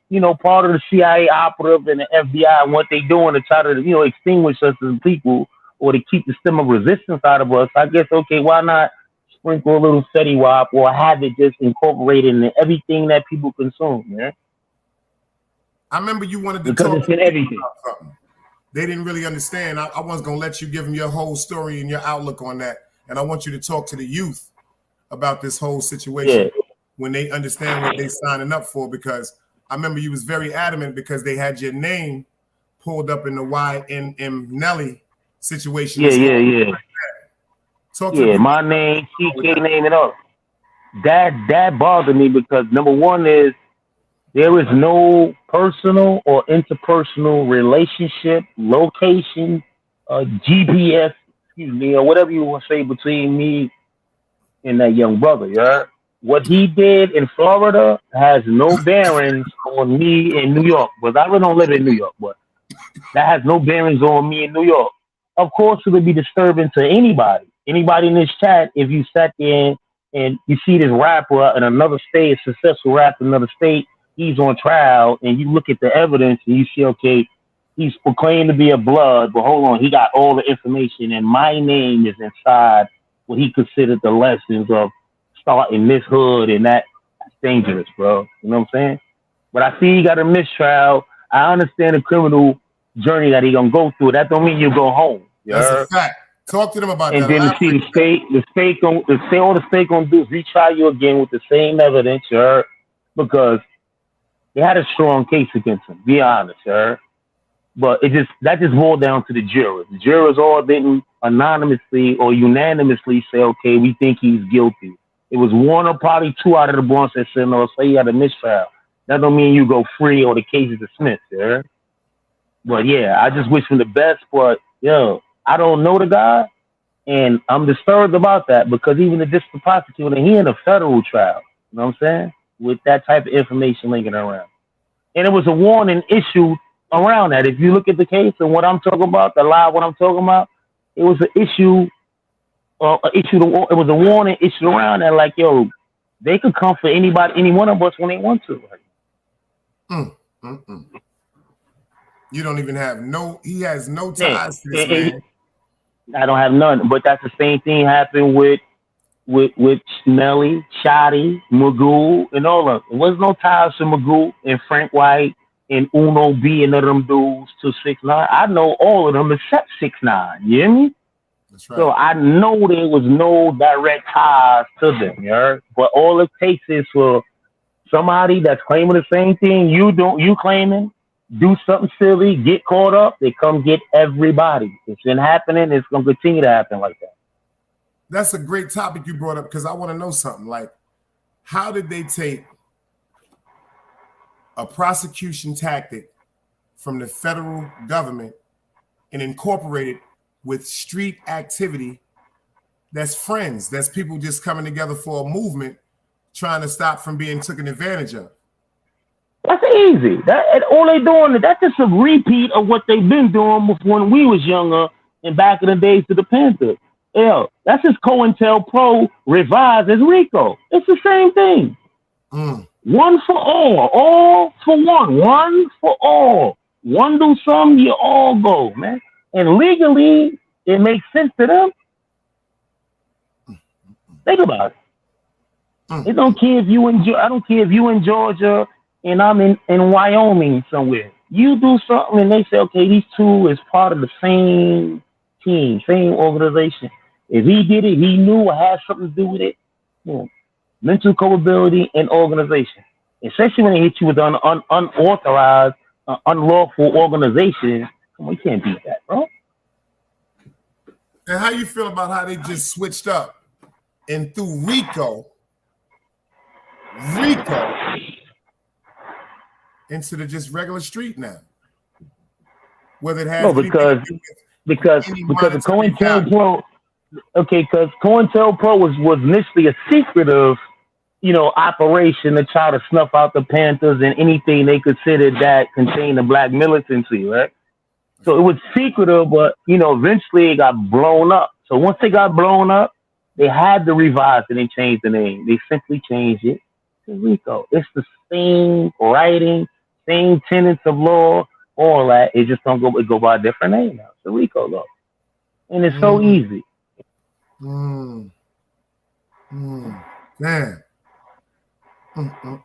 part of the CIA operative and the FBI and what they doing to try to, extinguish us as people or to keep the stem of resistance out of us, I guess, okay, why not sprinkle a little Fetty Wap or have it just incorporated in everything that people consume, man? I remember you wanted to because talk it's in everything. about something. They didn't really understand. I was going to let you give them your whole story and your outlook on that. And I want you to talk to the youth about this whole situation when they understand what they're signing up for, because I remember you was very adamant because they had your name pulled up in the YNM Nelly situation. Yeah. Talk to my name, CK name, and all. That bothered me because number one is there is no personal or interpersonal relationship, location, GPS, or whatever you want to say between me and that young brother. Yeah, what he did in Florida has no bearings on me in New York. But I really don't live in New York, but that has no bearings on me in New York. Of course, it would be disturbing to anybody in this chat if you sat there and you see this rapper in another state, a successful rapper in another state. He's on trial, and you look at the evidence, and you see, okay, he's proclaimed to be a blood, but hold on, he got all the information, and my name is inside what he considered the lessons of starting this hood, and that's dangerous, bro. You know what I'm saying? But I see he got a mistrial. I understand the criminal journey that he gonna go through. That don't mean you go home. That's a fact. Talk to them about and that. And then to see the state gonna do is retry you again with the same evidence, because they had a strong case against him, be honest, but that just boiled down to the jurors. The jurors all didn't anonymously or unanimously say, okay, we think he's guilty. It was one or probably two out of the bunch that said, no, say you had a mistrial. That don't mean you go free or the case is dismissed, But yeah, I just wish him the best, but I don't know the guy, and I'm disturbed about that because even the district prosecutor, he in a federal trial, you know what I'm saying? With that type of information linking around. And it was a warning issue around that. If you look at the case and what I'm talking about, what I'm talking about, it was an issue, it was a warning issue around that, like, they could come for anybody, any one of us when they want to. You don't even have he has no ties to this man. I don't have none, but that's the same thing happened with Nelly, Shotty, Magoo, and all of them. There was no ties to Magoo and Frank White and Uno B and none of them dudes to 6ix9ine. I know all of them except 6ix9ine. You hear me? That's right. So I know there was no direct ties to them, you heard? But all it takes is for somebody that's claiming the same thing you claiming, do something silly, get caught up, they come get everybody. It's been happening, it's gonna continue to happen like that. That's a great topic you brought up because I want to know something. Like, how did they take a prosecution tactic from the federal government and incorporate it with street activity that's friends, that's people just coming together for a movement, trying to stop from being taken advantage of? That's easy. That all they doing, that's just a repeat of what they've been doing when we was younger and back in the days of the Panthers. Yeah, that's just COINTELPRO revised as RICO. It's the same thing. One for all for one for all. One do something, you all go, man. And legally, it makes sense to them. Think about it. It don't care if you I don't care if you in Georgia and I'm in Wyoming somewhere. You do something and they say, okay, these two is part of the same team, same organization. If he did it, he knew or had something to do with it. You know, mental culpability and organization. Especially when they hit you with an unauthorized, unlawful organization. Come on, you can't beat that, bro. And how you feel about how they just switched up and through RICO into the just regular street now? Whether it has because the COINTELPRO, because COINTELPRO was initially a secretive, operation to try to snuff out the Panthers and anything they considered that contained the black militancy, right? So it was secretive, but eventually it got blown up. So once they got blown up, they had to revise it and change the name. They simply changed it to RICO. It's the same writing, same tenets of law, all that. It just don't go by a different name now. It's the RICO law. And it's so easy. Damn.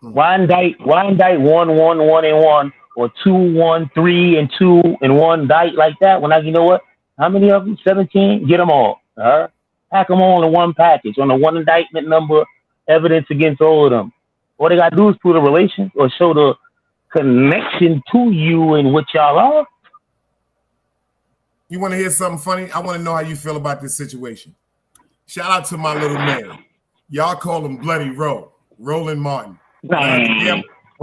Why indict 1, 1, 1, and 1, or 2, 1, 3, and 2, and 1 indict like that? When you know what? How many of them? 17? Get them all. Pack them all in one package on the one indictment number, evidence against all of them. All they got to do is prove the relation or show the connection to you and what y'all are. You want to hear something funny? I want to know how you feel about this situation. Shout out to my little man. Y'all call him Bloody Roland Martin. When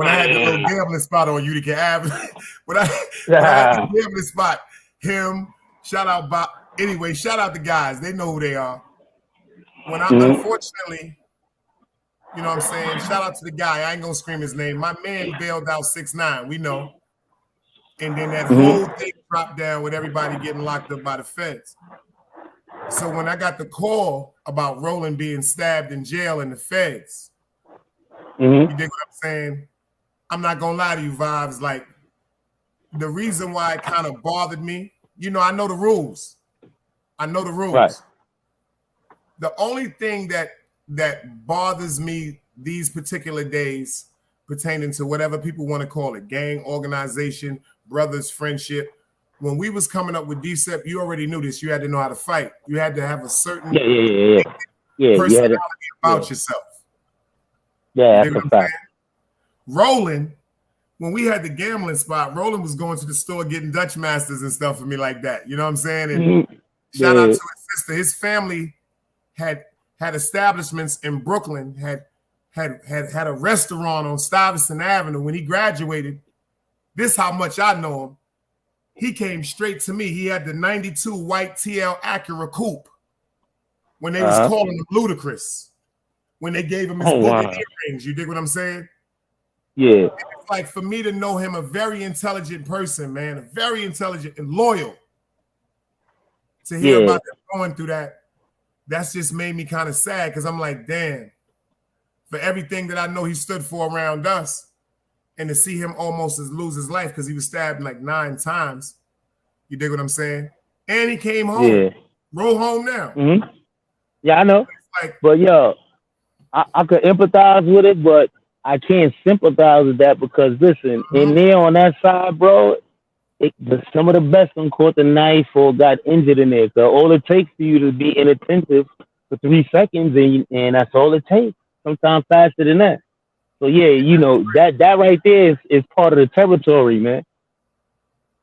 I had the little gambling spot on Utica Avenue, when I had the gambling spot, him, shout out Bob. Anyway, shout out the guys. They know who they are. When I unfortunately, you know what I'm saying? Shout out to the guy. I ain't gonna scream his name. My man bailed out 6'9". We know. And then that whole thing dropped down with everybody getting locked up by the feds. So when I got the call about Roland being stabbed in jail in the feds, you dig what I'm saying? I'm not gonna lie to you, Vibes. Like, the reason why it kind of bothered me, I know the rules. Right. The only thing that bothers me these particular days pertaining to whatever people want to call it, gang, organization, brothers, friendship. When we was coming up with DCEP, you already knew this. You had to know how to fight. You had to have a certain personality about yourself. Yeah, that's a fact. Roland, when we had the gambling spot, Roland was going to the store getting Dutch Masters and stuff for me like that. You know what I'm saying? And shout out to his sister. His family had establishments in Brooklyn, had a restaurant on Stuyvesant Avenue. When he graduated, this how much I know him. He came straight to me. He had the 92 white TL Acura coupe when they was calling him ludicrous. When they gave him his book and earrings. You dig what I'm saying? Yeah. It's like, for me to know him, a very intelligent person, man, very intelligent and loyal. To hear about them going through that's just made me kind of sad, because I'm like, damn, for everything that I know he stood for around us, and to see him almost lose his life because he was stabbed like 9 times. You dig what I'm saying? And he came home. Yeah. Roll home now. Yeah, I know. But I could empathize with it, but I can't sympathize with that because, listen, in there on that side, bro, some of the best on caught the knife or got injured in there. So all it takes for you to be inattentive for 3 seconds, and that's all it takes. Sometimes faster than that. So yeah, you know that right there is part of the territory, man.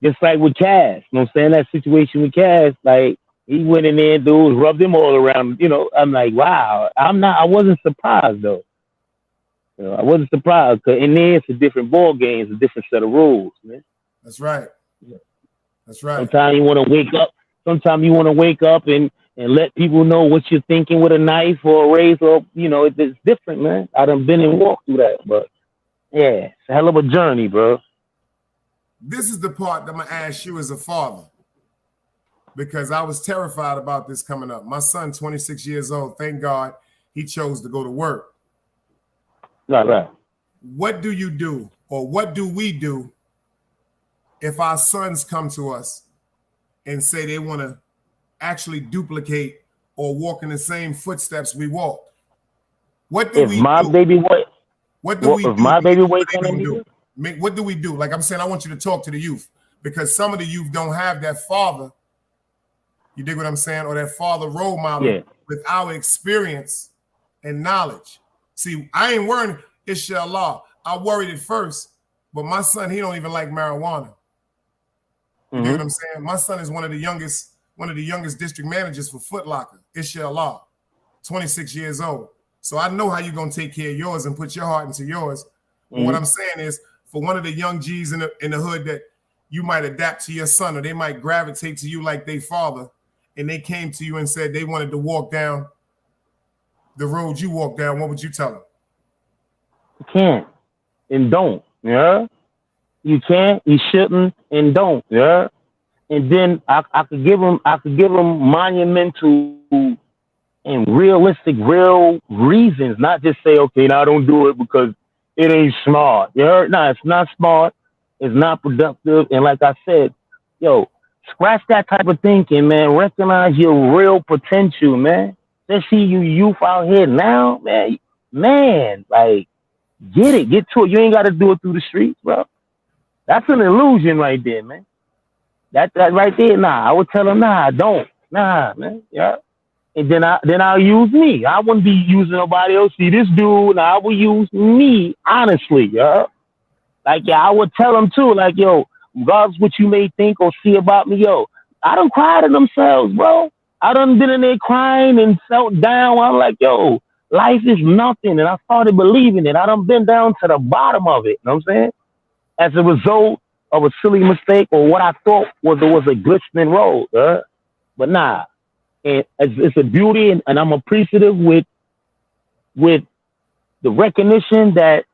Just like with Cass, you know what I'm saying? That situation with Cass, like he went in there, dudes rubbed him all around. You know, I'm like, wow. I wasn't surprised though. You know, I wasn't surprised because in there it's a different ball game, it's a different set of rules, man. That's right. That's right. Sometimes you want to wake up. Sometimes you want to wake up and let people know what you're thinking with a knife or a razor. You know, it's different, man. I done been and walked through that, but yeah, it's a hell of a journey, bro. This is the part that I'm gonna ask you as a father, because I was terrified about this coming up. My son, 26 years old, thank God he chose to go to work. Right. What do you do, or what do we do if our sons come to us and say they want to actually duplicate or walk in the same footsteps we walked? What do we do? My baby What do we do? My baby weight coming do? What do we do? Like I'm saying, I want you to talk to the youth, because some of the youth don't have that father. You dig what I'm saying? Or that father role model with our experience and knowledge. See, I ain't worried, inshallah. I worried at first, but my son, he don't even like marijuana. You dig what I'm saying? My son is one of the youngest district managers for Foot Locker, inshallah, 26 years old. So I know how you're gonna take care of yours and put your heart into yours. But what I'm saying is, for one of the young G's in the hood that you might adapt to your son, or they might gravitate to you like they father, and they came to you and said they wanted to walk down the road you walk down, what would you tell them? You can't and don't, yeah. You can't, you shouldn't, and don't, yeah. And then I could give them monumental and realistic, real reasons, not just say, okay, now don't do it because it ain't smart. You heard? No, it's not smart. It's not productive. And like I said, yo, scratch that type of thinking, man. Recognize your real potential, man. Let's see you youth out here now, man. Man, like, get it. Get to it. You ain't got to do it through the streets, bro. That's an illusion right there, man. That right there, nah. I would tell them, nah, don't. Nah, man. Yeah. And then I'll use me. I wouldn't be using nobody else. See this dude, I will use me, honestly, yeah. Like, yeah, I would tell them too, like, yo, regardless what you may think or see about me, yo, I done cried to themselves, bro. I done been in there crying and felt down. I'm like, yo, life is nothing. And I started believing it. I done been down to the bottom of it. You know what I'm saying? As a result of a silly mistake or what I thought was a glistening road, but nah. And it's a beauty, and I'm appreciative with the recognition that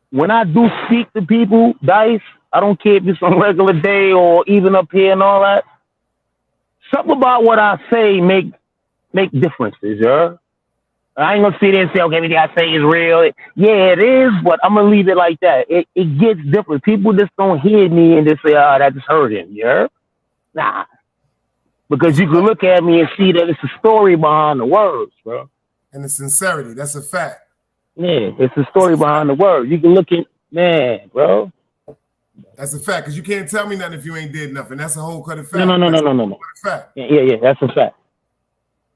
when I do speak to people, Dice, I don't care if it's on a regular day or even up here and all that. Something about what I say make differences, yeah. I ain't gonna sit there and say, okay, everything I say is real. Yeah, it is, but I'm gonna leave it like that. It gets different. People just don't hear me and just say, oh, that just hurt him, yeah. Nah. Because you can look at me and see that it's a story behind the words, bro. And the sincerity, that's a fact. Yeah, it's a story behind the words. You can look at, man, bro. That's a fact, because you can't tell me nothing if you ain't did nothing. That's a whole cut of fact. No. Fact. Yeah, that's a fact.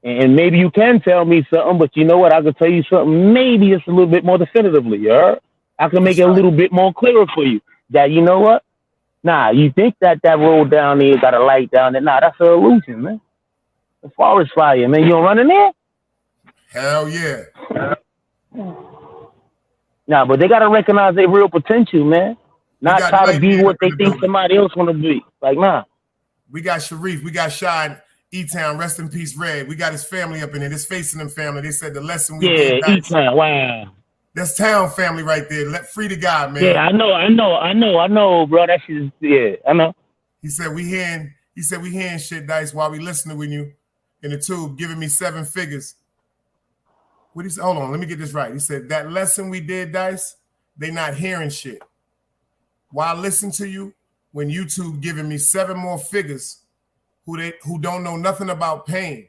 And maybe you can tell me something, but you know what? I can tell you something maybe it's a little bit more definitively, yeah? I can make it a little bit more clearer for you. That, you know what? Nah, you think that road down there got a light down there. Nah, that's an illusion, man. The forest fire, man. You don't run in there? Hell yeah. Nah, but they got to recognize their real potential, man. Not try to be what they think somebody else want to be. Like, nah. We got Sharif. We got Shine. E-Town, rest in peace, Red. We got his family up in there. This facing them family. They said the lesson we did. Yeah, E-Town, wow. That's Town family right there. Let free the guy, man. Yeah, I know, bro. That's just, yeah, I know. He said we hearing shit, Dice, while we listening with you in the tube, giving me 7 figures. What he said? Hold on, let me get this right. He said that lesson we did, Dice, they not hearing shit. While I listen to you, when YouTube giving me 7 more figures who don't know nothing about pain,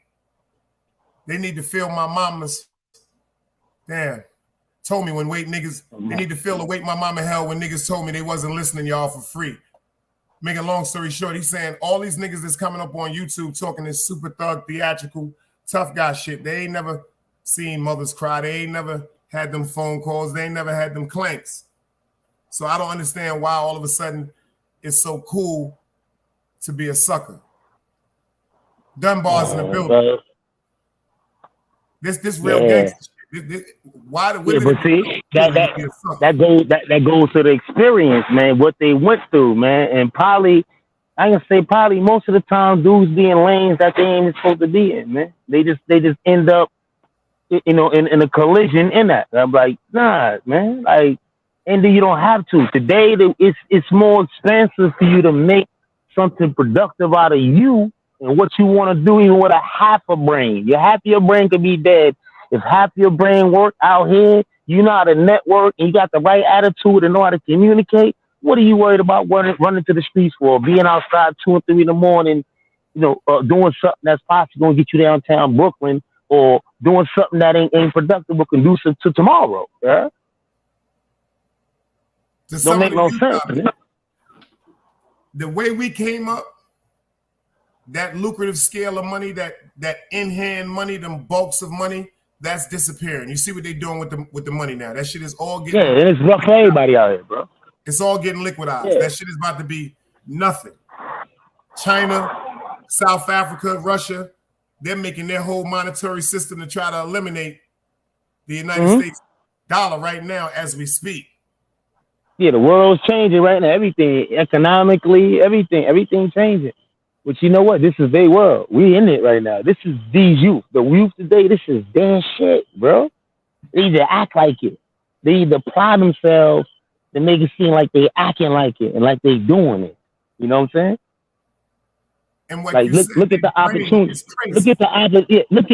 they need to feel my mama's. Damn. Told me when niggas, they need to feel the weight my mama held when niggas told me they wasn't listening y'all for free. make a long story short, he's saying all these niggas that's coming up on YouTube talking this super thug, theatrical, tough guy shit. They ain't never seen mothers cry. They ain't never had them phone calls. They ain't never had them clanks. So I don't understand why all of a sudden it's so cool to be a sucker. Dunbar's in the building. This real gangster shit. Why the women? But see, that goes to the experience, man. What they went through, man, and probably most of the time, dudes be in lanes that they ain't supposed to be in, man. They just end up, in a collision in that. I'm like, nah, man. Like, and then you don't have to. Today, it's more expensive for you to make something productive out of you and what you want to do, even with a half a brain. Half your brain could be dead. If half your brain work out here, you know how to network and you got the right attitude and know how to communicate. What are you worried about running to the streets for? Being outside 2 and 3 in the morning, doing something that's possibly going to get you downtown Brooklyn, or doing something that ain't productive but conducive to tomorrow. Yeah? Don't make no sense. The way we came up, that lucrative scale of money, that in-hand money, them bulks of money, that's disappearing. You see what they're doing with the money now. That shit is all getting... Yeah, and it's rough for everybody out here, bro. It's all getting liquidized. Yeah. That shit is about to be nothing. China, South Africa, Russia, they're making their whole monetary system to try to eliminate the United States dollar right now as we speak. Yeah, the world's changing right now. Everything, economically, everything changing. But you know what? This is their world. We in it right now. This is these youth. The youth today, this is their shit, bro. They either act like it. They either apply themselves to make it seem like they acting like it and like they doing it. You know what I'm saying? And what like look at the opportunity.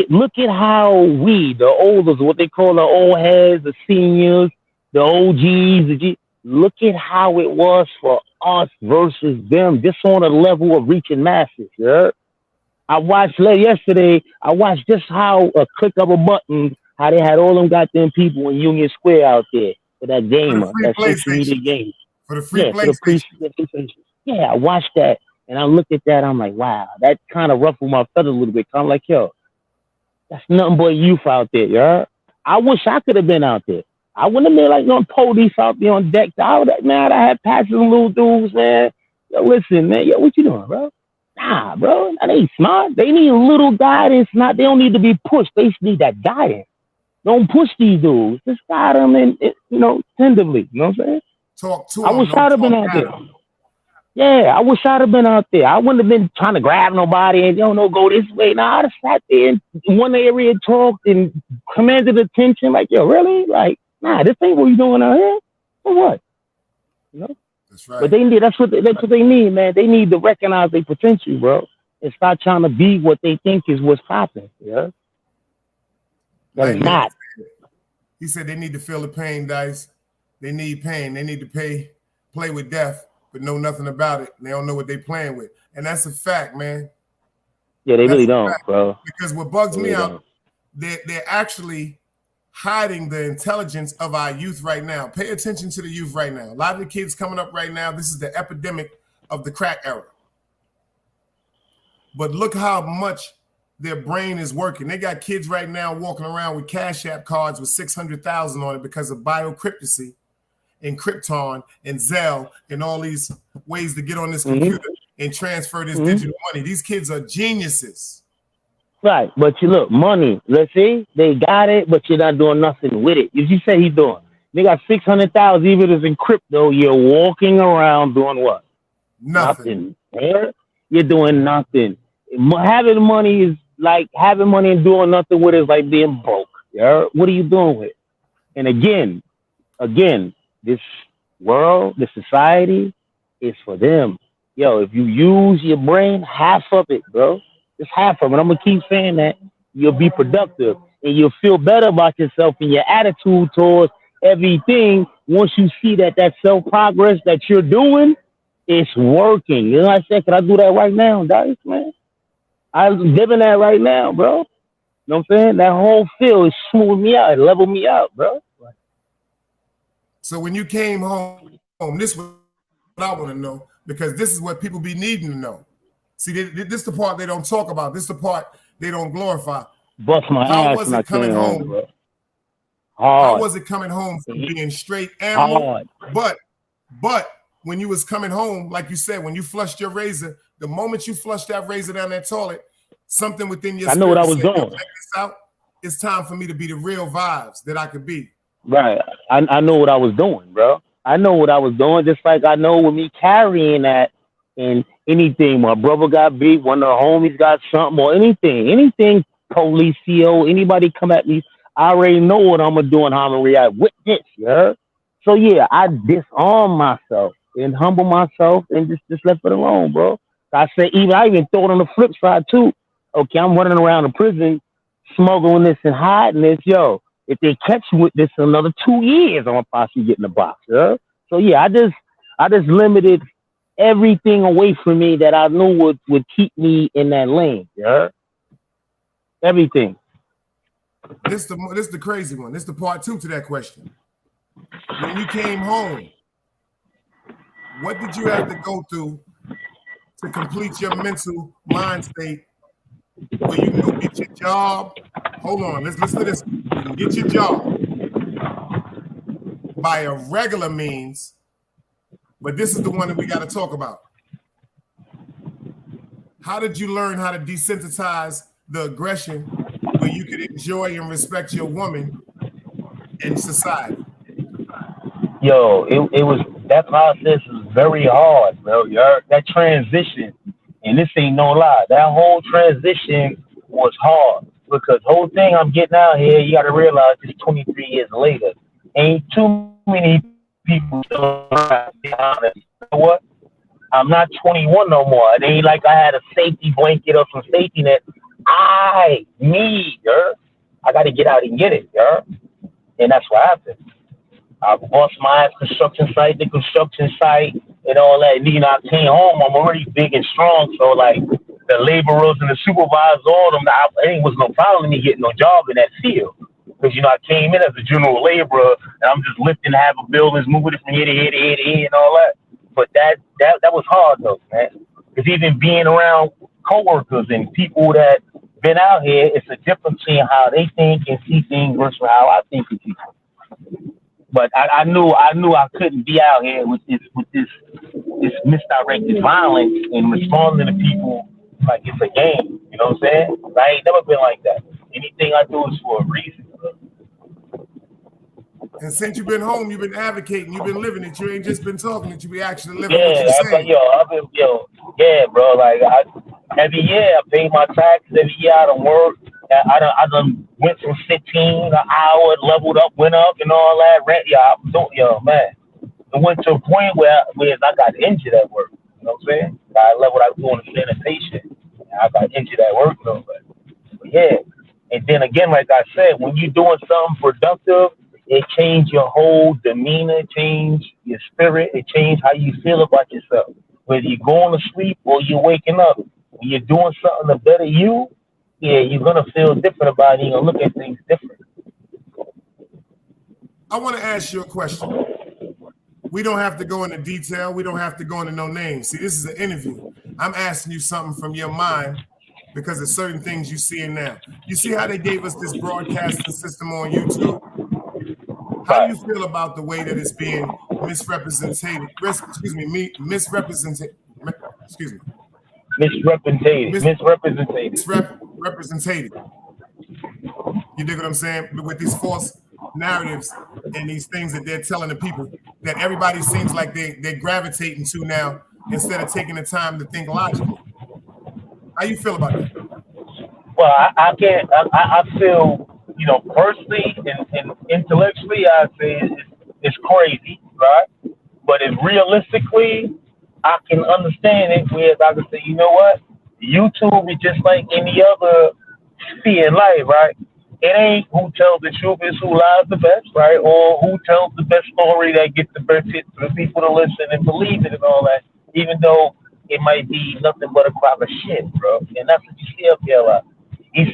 Look at how we, the oldest, what they call the old heads, the seniors, the OGs, look at how it was for us versus them, just on a level of reaching masses. Yeah, I watched just how a click of a button, how they had all them goddamn people in Union Square out there for that gamer, that social media game. For the free PlayStation. Yeah, I watched that and I looked at that. I'm like, wow, that kind of ruffled my feathers a little bit. I'm like, yo, that's nothing but youth out there. Yeah, I wish I could have been out there. I wouldn't have been like no police out there on deck. I had patches and little dudes, man. Yo, listen, man. Yo, what you doing, bro? Nah, bro. That ain't smart. They need a little guidance. They don't need to be pushed. They just need that guidance. Don't push these dudes. Just guide them and tenderly. You know what I'm saying? Talk to them. I wish I'd have been out there. Yeah, I wish I'd have been out there. I wouldn't have been trying to grab nobody and go this way. Nah, I just sat there in one area and talked and commanded attention. Like, yo, really? Like, nah, this ain't what you doing out here. For what? That's right. But that's what they need, man. They need to recognize their potential, bro, and start trying to be what they think is what's popping. Yeah. That's not. He said they need to feel the pain, Dice. They need pain. They need to play with death, but know nothing about it. They don't know what they're playing with. And that's a fact, man. Yeah, they really don't, bro. Because what bugs me out, they're actually hiding the intelligence of our youth right now. Pay attention to the youth right now. A lot of the kids coming up right now, this is the epidemic of the crack era. But look how much their brain is working. They got kids right now walking around with Cash App cards with 600,000 on it because of biocryptocurrency and Krypton and Zelle and all these ways to get on this computer and transfer this digital money. These kids are geniuses. Right, but you look, money. Let's see, they got it, but you're not doing nothing with it. As you say, he's doing. They got 600,000, even if it's in crypto. You're walking around doing what? Nothing. You're doing nothing. Having money is like having money and doing nothing with it is like being broke. Yeah, what are you doing with it? And again, this world, this society, is for them. Yo, if you use your brain, half of it, bro. Just half of it. I'm gonna keep saying that. You'll be productive and you'll feel better about yourself and your attitude towards everything once you see that self-progress that you're doing is working. You know what I said? Can I do that right now, guys, man? I'm living that right now, bro. You know what I'm saying? That whole feel is smooth me out, it leveled me out, bro. So when you came home, this is what I want to know. because this is what people be needing to know. See, this is the part they don't talk about. This is the part they don't glorify. Bust my ass when I came home, bro. Hard. How was it coming home from being straight animal? Hard. But when you was coming home, like you said, when you flushed your razor, the moment you flushed that razor down that toilet, something within your I know what I was doing. Check this out. It's time for me to be the real vibes that I could be. Right. I know what I was doing, bro. I know what I was doing, just like I know with me carrying that in anything. My brother got beat, one of the homies got something, or anything, police, CO, anybody come at me, I already know what I'm gonna do and how I'm gonna react with this, yeah. So yeah, I disarm myself and humble myself and just left it alone, bro. I even throw it on the flip side too. Okay, I'm running around the prison smuggling this and hiding this, yo. If they catch you with this in another 2 years, I'm gonna possibly get in the box, yeah. So yeah, I just limited everything away from me that I knew would keep me in that lane, yeah. Everything. This the crazy one. This is the part 2 to that question. When you came home, what did you have to go through to complete your mental mind state where you can get your job? Hold on, let's listen to this. You can get your job by a regular means, but this is the one that we got to talk about. How did you learn how to desensitize the aggression where you could enjoy and respect your woman in society? Yo, it was, that process was very hard, bro. That transition, and this ain't no lie, that whole transition was hard because the whole thing I'm getting out here, you got to realize it's 23 years later. Ain't too many people still around. You know what? I'm not 21 no more. It ain't like I had a safety blanket or some safety net. I got to get out and get it, and that's what happened. I bust my ass construction site to construction site and all that. And, you know, I came home, I'm already big and strong. So, like, the laborers and the supervisors, all of them, it ain't was no problem in me getting no job in that field. Because, you know, I came in as a general laborer, and I'm just lifting half of buildings, moving it from here to here to here to here and all that. But that was hard, though, man. Because even being around coworkers and people that been out here, it's a difference in how they think and see things versus how I think and see things. But I knew I couldn't be out here with this misdirected violence and responding to people like it's a game. You know what I'm saying? I ain't never been like that. Anything I do is for a reason. And since you've been home, you've been advocating, you've been living it. You ain't just been talking it. You be actually living what you're saying. Yeah, bro. Like every year I pay my taxes. Every year I done work. I done went from 15 an hour, leveled up, went up, and all that. Man. It went to a point where I got injured at work. You know what I'm saying? I leveled out doing sanitation. I got injured at work, though. But yeah. And then again, like I said, when you're doing something productive, it changed your whole demeanor, change your spirit, it changed how you feel about yourself. Whether you're going to sleep or you're waking up, when you're doing something to better you, yeah, you're going to feel different about it. You're going to look at things different. I want to ask you a question. We don't have to go into detail. We don't have to go into no names. See, this is an interview. I'm asking you something from your mind because of certain things you see in now. You see how they gave us this broadcasting system on YouTube? How do you feel about the way that it's being misrepresented? Misrepresented. You dig what I'm saying? With these false narratives and these things that they're telling the people that everybody seems like they're gravitating to now instead of taking the time to think logically. How you feel about that? Well, I feel, you know, personally and intellectually, I say it's crazy, right? But if realistically, I can understand it, whereas I can say, you know what? YouTube is just like any other sphere in life, right? It ain't who tells the truth, it's who lies the best, right? Or who tells the best story that gets the best hit for the people to listen and believe it and all that, even though it might be nothing but a crock of shit, bro. And that's what you see up here a lot. You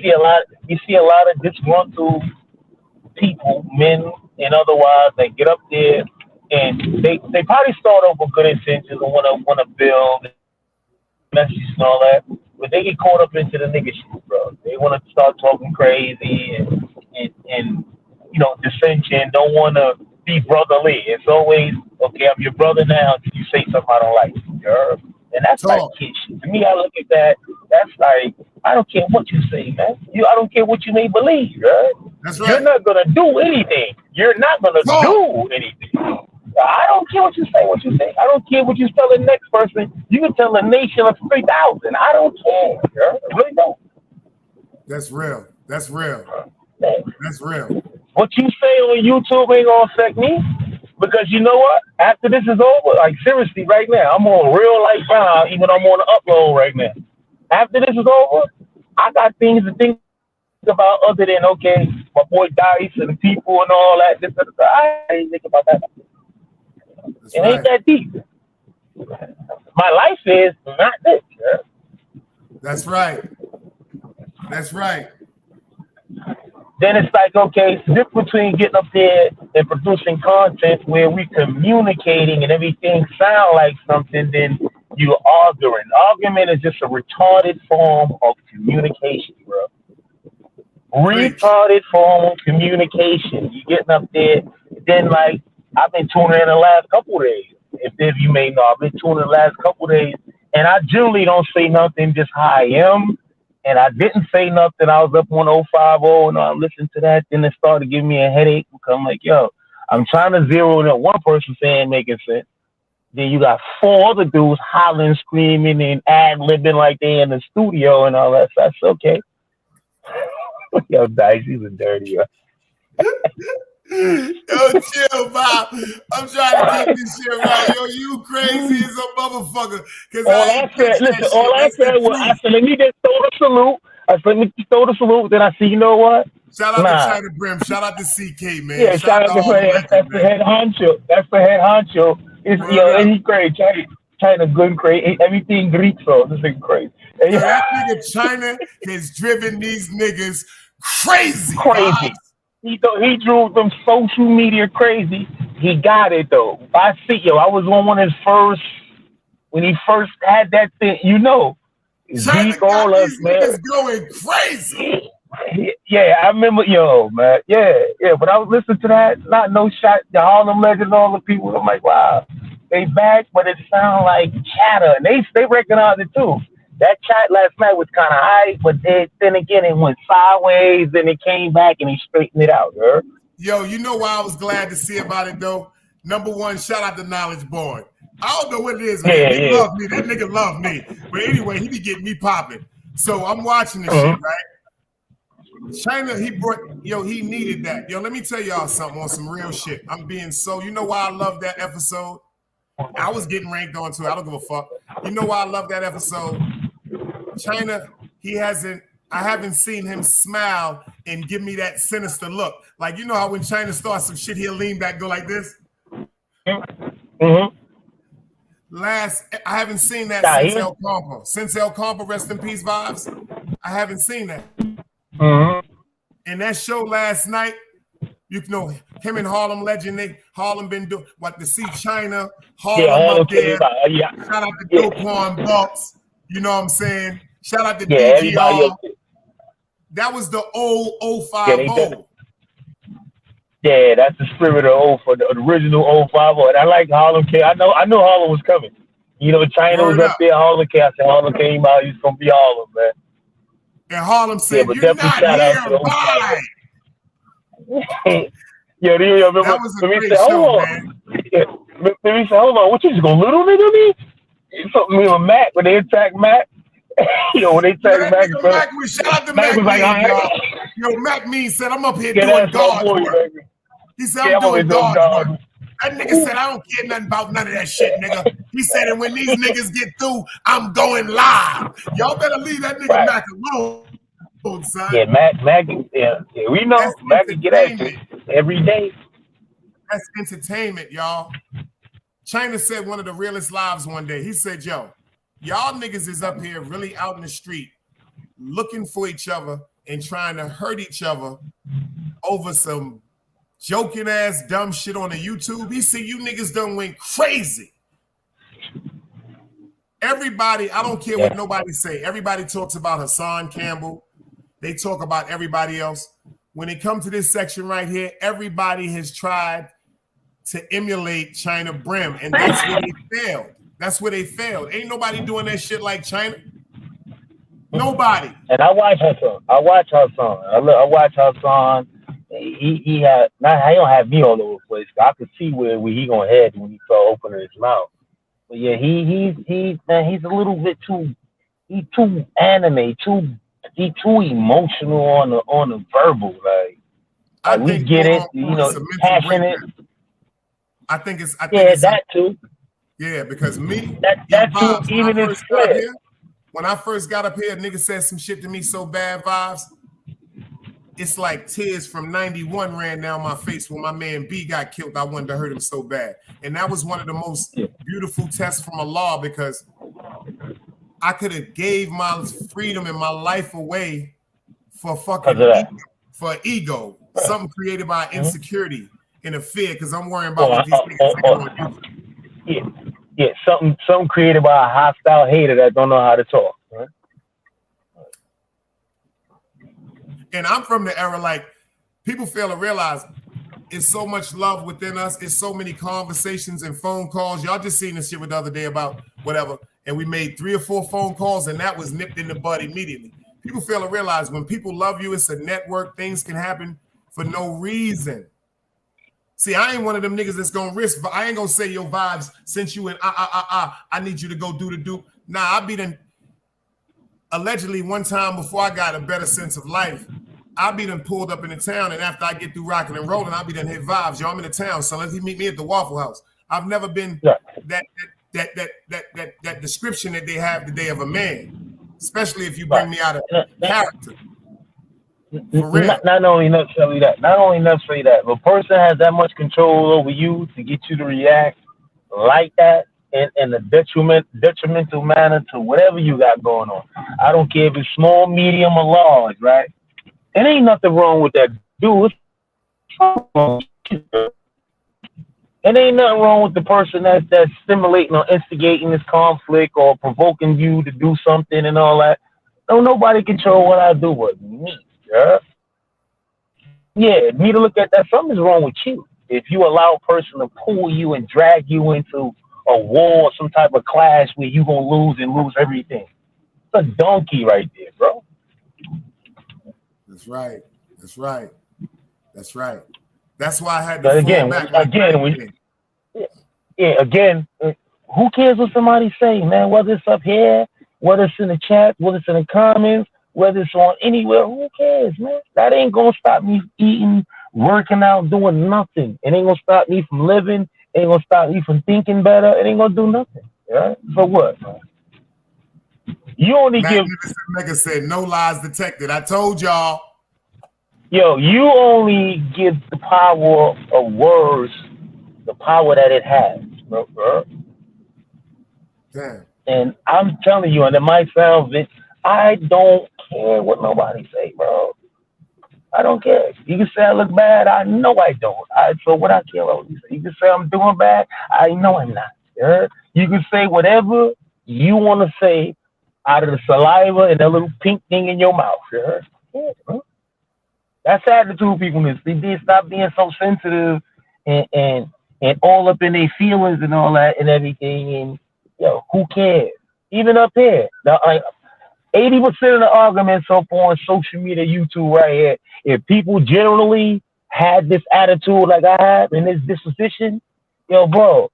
see a lot of disgruntled people, men and otherwise, that get up there And they probably start off with good intentions and wanna build messages and all that, but they get caught up into the nigga shit, bro. They want to start talking crazy and dissension. Don't want to be brotherly. It's always okay. I'm your brother now until you say something I don't like. And that's like kid shit. To me, I look at that. That's like I don't care what you say, man. I don't care what you may believe, right? That's right. You're not gonna do anything. You're not gonna do anything. I don't care what you say, what you think. I don't care what you tell the next person. You can tell a nation of 3,000. I don't care, girl. I really don't. That's real. That's real. That's real. What you say on YouTube ain't gonna affect me. Because you know what? After this is over, like seriously, right now, I'm on real life now, even though I'm on the upload right now. After this is over, I got things to think about other than, okay, my boy Dice and the people and all that. I ain't think about that. That's it ain't that deep. My life is not this. Yeah? That's right. That's right. Then it's like, okay, it's the difference between getting up there and producing content where we communicating and everything sound like something, then you're arguing. Argument is just a retarded form of communication, bro. Retarded form of communication. You getting up there, then like, I've been tuning in the last couple of days. If you may know, I've been tuning in the last couple of days, and I generally don't say nothing, just how I am. And I didn't say nothing. I was up on 050, and I listened to that. Then it started giving me a headache because I'm like, yo, I'm trying to zero in on one person saying making sense. Then you got 4 other dudes hollering, screaming, and ad-libbing like they in the studio and all that. So that's okay. Yo, Dice, he's a dirty. Yo, chill, Bob. I'm trying to get this shit right. Yo, you crazy as a motherfucker. All I said was, let me just throw the salute. Let me throw the salute. Then I see, you know what? Shout out to China Brim. Shout out to CK, man. Yeah, shout out to that's the head honcho. That's the head honcho. And he's crazy. China good and crazy. Everything Greek, so this nigga crazy. Yo, that nigga China has driven these niggas crazy. He drew them social media crazy. He got it though. I was on one of his first when he first had that thing. China got these niggas going crazy. Yeah, I remember, man. Yeah. But I was listening to that, not no shot, the Harlem Legends, all the people. I'm like, wow, they back, but it sound like chatter, and they recognize it too. That chat last night was kind of high, but then again, it went sideways, then it came back, and he straightened it out, girl. Yo, you know why I was glad to see about it, though? Number one, shout out to Knowledge Boy. I don't know what it is, man. He love me. That nigga love me. But anyway, he be getting me popping. So I'm watching this shit, right? China, he needed that. Yo, let me tell y'all something on some real shit. I'm being you know why I love that episode? I was getting ranked on too. I don't give a fuck. You know why I love that episode? China, I haven't seen him smile and give me that sinister look. Like, you know how when China starts some shit, he'll lean back, go like this? Mm-hmm. I haven't seen that since El Compo. Since El Compo, rest in peace vibes. I haven't seen that. Mm-hmm. And that show last night, him and Harlem Legend, Harlem been doing to see China, Harlem up there. Shout out to Dopeon Bucks. You know what I'm saying? Shout out to DGR. That was the old 050. Yeah, that's the spirit of the original 050. And I like Harlem K. I know Harlem was coming. China was up there, Harlem K. I said Harlem came out, he's gonna be Harlem, man. And Harlem said, "You're not here, bye." Remember, that was a great show, man. Let me say, hold on, what you just gonna little nigga me? Something with Mac when they attacked Mac. When they attacked Mac, shout out to Mac was like, right. Yo, Mac Mean said, "I'm up here doing God's work." He said, "I'm doing God's work." That nigga said, "I don't care nothing about none of that shit, nigga." He said, "And when these niggas get through, I'm going live. Y'all better leave that nigga Mac alone." Son. Yeah, Mac, we know that's Mac can get at you every day. That's entertainment, y'all. China said one of the realest lives one day. He said, "Yo, y'all niggas is up here really out in the street looking for each other and trying to hurt each other over some joking ass dumb shit on the YouTube. He see you niggas done went crazy. Everybody, I don't care what nobody say. Everybody talks about Hassan Campbell. They talk about everybody else. When it comes to this section right here, everybody has tried to emulate China Brim, and that's where they failed. That's where they failed. Ain't nobody doing that shit like China. Nobody. And I watch Hassan. I watch Hassan. He had not. He don't have me all over the place. I could see where he gonna head when he start opening his mouth. But yeah, he's a little bit too. He's too anime. He's too emotional on the verbal. Like we get it. Passionate. I think it's that too. Yeah, because me that too. Even in Flair. When I first got up here, a nigga said some shit to me so bad vibes. It's like tears from 91 ran down my face when my man B got killed. I wanted to hurt him so bad. And that was one of the most beautiful tests from Allah, because I could have gave my freedom and my life away for ego. Something created by insecurity and a fear, because I'm worrying about what these niggas are going to do. Yeah, something created by a hostile hater that don't know how to talk. Right? And I'm from the era, like, people fail to realize it's so much love within us. It's so many conversations and phone calls. Y'all just seen this shit the other day about whatever, and we made 3 or 4 phone calls, and that was nipped in the bud immediately. People fail to realize when people love you, it's a network. Things can happen for no reason. See, I ain't one of them niggas that's gonna risk, but I ain't gonna say your vibes since you and I need you to go do. Nah, I be done. Allegedly, one time before I got a better sense of life, I be done pulled up in the town, and after I get through rocking and rolling, I be done hit vibes. Yo, I'm in the town, so let him meet me at the Waffle House. I've never been that description that they have today of a man, especially if you bring me out of character. Not only necessarily that, but a person has that much control over you to get you to react like that in a detrimental manner to whatever you got going on. I don't care if it's small, medium, or large, right? It ain't nothing wrong with that dude. It ain't nothing wrong with the person that's stimulating or instigating this conflict or provoking you to do something and all that. Don't nobody control what I do with me. Yeah, me to look at that, something's wrong with you. If you allow a person to pull you and drag you into a war or some type of clash where you're going to lose everything. It's a donkey right there, bro. That's right. That's why I had to but again, who cares what somebody say, man? Whether it's up here, whether it's in the chat, whether it's in the comments, whether it's on anywhere, who cares, man? That ain't gonna stop me eating, working out, doing nothing. It ain't gonna stop me from living. It ain't gonna stop me from thinking better. It ain't gonna do nothing. Right? For what, man? You only Nigga said no lies detected. I told y'all. Yo, you only give the power of words the power that it has, bro. Damn. And I'm telling you, and it might sound big, I don't care what nobody say, bro. I don't care. You can say I look bad. I know I don't. So what I care about you say. You can say I'm doing bad. I know I'm not. You can say whatever you want to say out of the saliva and that little pink thing in your mouth. Yeah, bro. That's the attitude people need. They did stop being so sensitive and all up in their feelings and all that and everything. And yo, who cares? Even up here, now, 80% of the arguments up on social media, YouTube right here, if people generally had this attitude like I have and this disposition, yo, bro,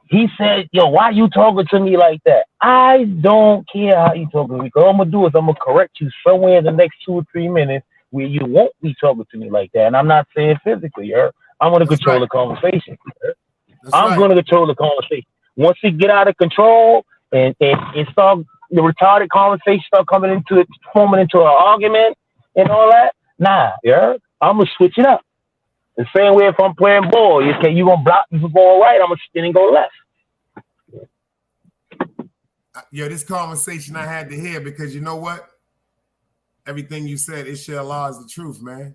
he said, yo, why you talking to me like that? I don't care how you talking to me. Because all I'm going to do is I'm going to correct you somewhere in the next 2 or 3 minutes where you won't be talking to me like that. And I'm not saying physically, I'm going to control the conversation. I'm going to control the conversation. Once it get out of control and start, the retarded conversation start forming into an argument and all that, nah, I'm going to switch it up. The same way if I'm playing ball, you going to block me from going right, I'm going to spin and go left. Yo, this conversation I had to hear because you know what? Everything you said, Inshallah, is the truth, man.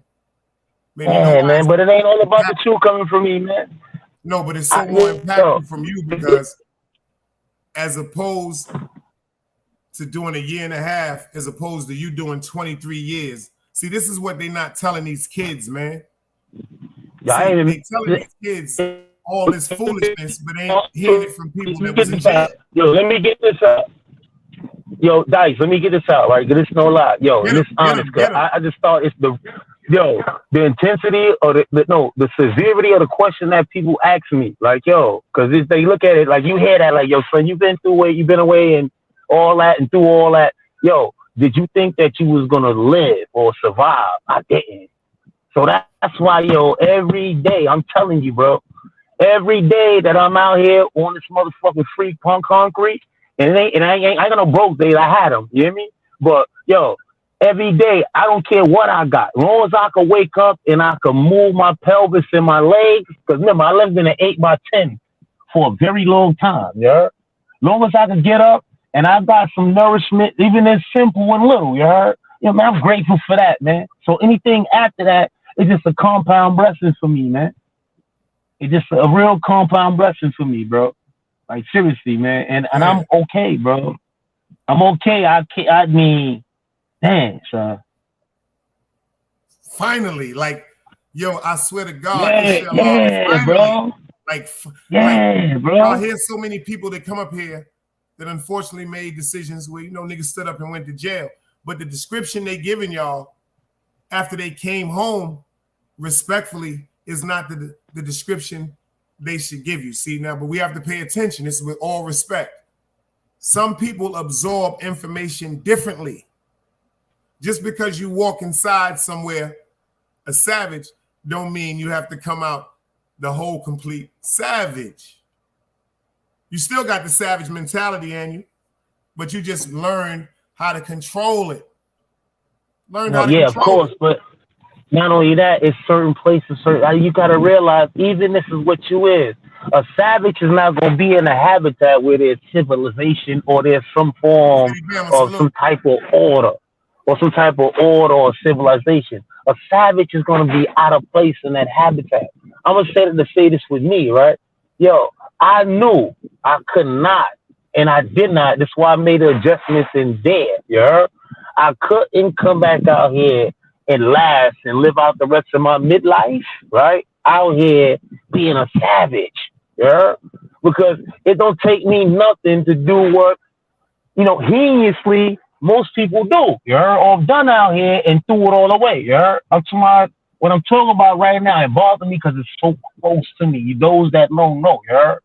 Man, you know why? man, but it ain't all about the truth coming from me, man. No, but it's so more impactful from you because as opposed to doing a year and a half, as opposed to you doing 23 years. See, this is what they're not telling these kids, man. Yeah, See, they telling these kids all this foolishness, but ain't hearing it from people that was in jail. Yo, let me get this out. Yo, Dice, let me get this out, right? Cause it's no lie. Yo, and it's honest. Cause I just thought it's the intensity or the severity of the question that people ask me. Like, yo, cause if they look at it, like you hear that, like, yo, son, you've been away and all that and through all that. Yo, did you think that you was gonna live or survive? I didn't. So that's why, yo, every day, I'm telling you, bro, every day that I'm out here on this motherfucking free punk concrete, and I ain't got no broke days. I had them, you hear me? But yo, every day, I don't care what I got. As long as I can wake up and I can move my pelvis and my legs, because remember, I lived in an 8x10 for a very long time, yeah? As long as I can get up and I got some nourishment, even as simple and little, you heard? You know, man, I'm grateful for that, man. So anything after that, it's just a compound blessing for me, man. It's just a real compound blessing for me, bro. Like, seriously, man. And I'm okay, bro. I'm okay. I mean, damn, son. Finally, like, yo, I swear to God. Yeah, bro. Bro. I hear so many people that come up here that unfortunately made decisions where, you know, niggas stood up and went to jail. But the description they giving y'all after they came home, respectfully, is not the description they should give you. See, now, but we have to pay attention. This is with all respect. Some people absorb information differently. Just because you walk inside somewhere a savage don't mean you have to come out the whole complete savage. You still got the savage mentality in you, but you just learn how to control it. Of course, but not only that, it's certain places, you got to realize, even this is what you is. A savage is not going to be in a habitat where there's civilization or there's some form of some type of order or civilization. A savage is going to be out of place in that habitat. I'm going to say this with me, right? Yo, I knew I could not, and I did not. That's why I made the adjustments in there, you heard? I couldn't come back out here and last and live out the rest of my midlife, right? Out here being a savage, yeah? Because it don't take me nothing to do what, heinously most people do, yeah? Or have done out here and threw it all away, yeah? What I'm talking about right now, it bothers me because it's so close to me. Those that don't know, yeah?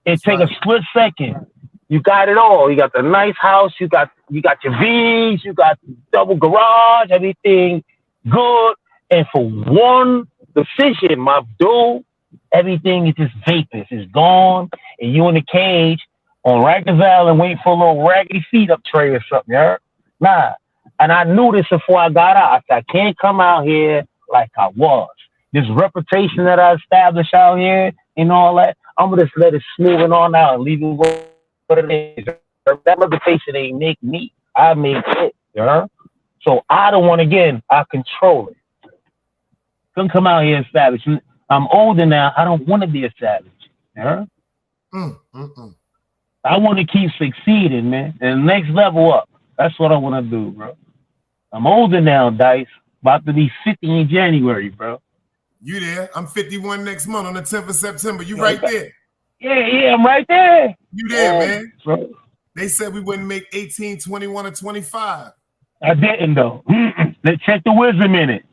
It take a split second. You got it all. You got the nice house. You got your V's. You got double garage. Everything good. And for one decision, my dude, everything is just vapors. It's gone. And you in the cage on Rikers Island waiting for a little raggedy feet up tray or something. You heard? Nah. And I knew this before I got out. I said, I can't come out here like I was. This reputation that I established out here and all that, I'm going to just let it smooth it on out and leave it what it is. That reputation ain't make me. I made it. You know? So I don't want, again, I control it. Couldn't come out here as savage. I'm older now. I don't want to be a savage. You know? I want to keep succeeding, man. And next level up. That's what I want to do, bro. I'm older now, Dice. About to be 50 in January, bro. You there? I'm 51 next month on the 10th of September. You right there. Yeah, I'm right there. You there, man. Bro. They said we wouldn't make 18, 21, or 25. I didn't, though. Let's check the wisdom in it.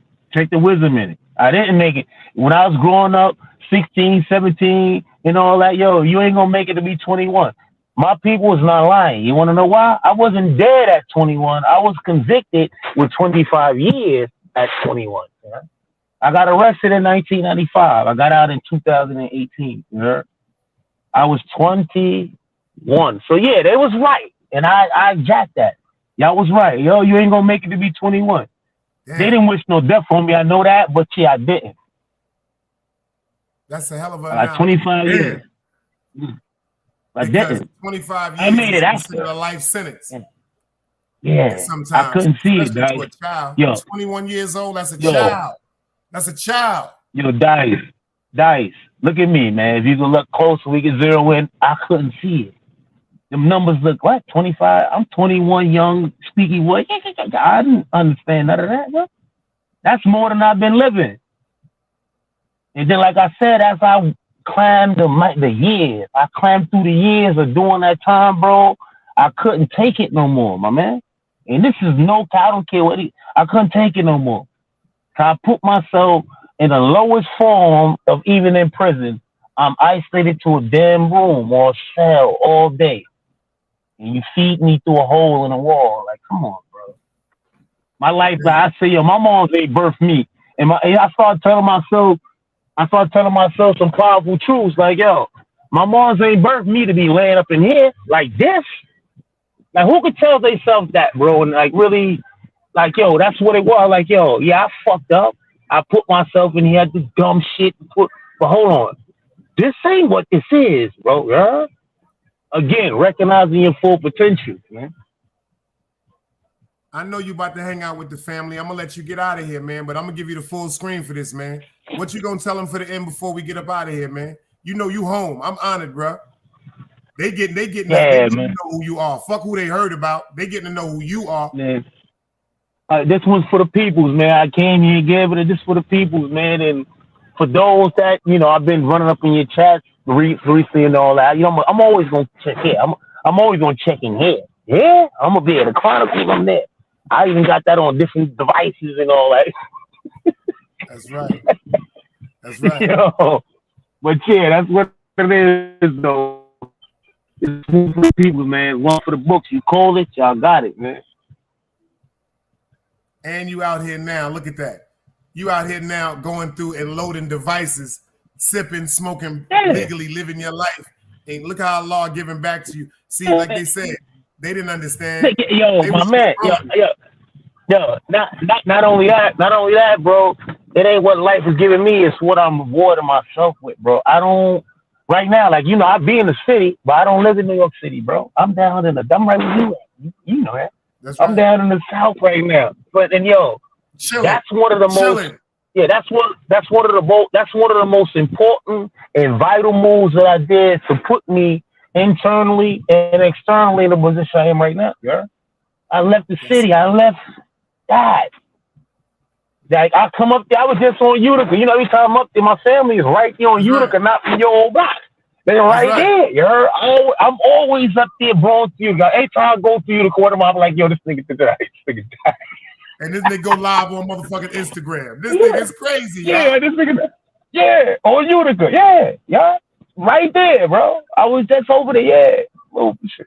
I didn't make it. When I was growing up, 16, 17, and all that, yo, you ain't going to make it to be 21. My people was not lying. You want to know why? I wasn't dead at 21. I was convicted with 25 years at 21. You know? I got arrested in 1995. I got out in 2018. You know? I was 21. So, yeah, they was right. And I jacked that. Y'all was right. Yo, you ain't going to make it to be 21. Damn. They didn't wish no death on me. I know that. But, yeah, I didn't. That's a hell of a 25 years. I didn't. 25 years I made it after a life sentence. Yeah. Sometimes I couldn't see it, guys. To a child. Yo. 21 years old, that's a child. That's a child. Yo, Dice. Look at me, man. If you can look closer, we can zero in. I couldn't see it. Them numbers look like 25. I'm 21, young, speaking what? I didn't understand none of that, bro. That's more than I've been living. And then, like I said, as I climbed the years, I climbed through the years of doing that time, bro. I couldn't take it no more, my man. And this is no, I don't care what I couldn't take it no more. So I put myself in the lowest form of even in prison. I'm isolated to a damn room or a cell all day. And you feed me through a hole in the wall. Like, come on, bro. My life, like I say, yo, my mom ain't birthed me. And I started telling myself some powerful truths. Like, yo, my mom's ain't birthed me to be laying up in here like this. Like, who could tell themselves that, bro? And like, really, like, yo, that's what it was. Like, yo, yeah, I fucked up. I put myself in here, this dumb shit. But hold on. This ain't what this is, bro. Yeah? Again, recognizing your full potential, man. I know you about to hang out with the family. I'm going to let you get out of here, man. But I'm going to give you the full screen for this, man. What you going to tell them for the end before we get up out of here, man? You know you home. I'm honored, bro. They getting to know who you are. Fuck who they heard about. They getting to know who you are. Man. This one's for the peoples, man. I came here and gave it. This for the peoples, man. And for those that, you know, I've been running up in your chats recently and all that. You know, I'm always gonna check here. I'm always gonna check in here. Yeah, I'm gonna be at the Chronicles. I'm there. I even got that on different devices and all that. That's right. That's right. Yo, but yeah, that's what it is, though. It's for the people, man. One for the books. You call it, y'all got it, man. And you out here now. Look at that. You out here now going through and loading devices, sipping, smoking, legally living your life. And look how Allah giving back to you. See, like they said, they didn't understand. Yo, my man. Yo. Not only that, bro. It ain't what life is giving me. It's what I'm rewarding myself with, bro. I don't. Right now, like, you know, I be in the city, but I don't live in New York City, bro. I'm down in I'm right where you at. You know that. That's right. I'm down in the South right now. But then, yo, that's one of the most. Yeah, that's one of the most important and vital moves that I did to put me internally and externally in the position I am right now. Yeah, I left the city. I left that. Like, I come up there. I was just on Utica. You know, every time I'm up there, my family is right there on Utica, not from your old block. They're right there. You heard? I'm always up there, bro. Every time I go through Utica, I'm like, yo, this nigga died. This nigga died. And this nigga go live on motherfucking Instagram. This nigga's crazy, yeah. This nigga, on Utica, yeah, right there, bro. I was just over there, yeah. Oh, shit.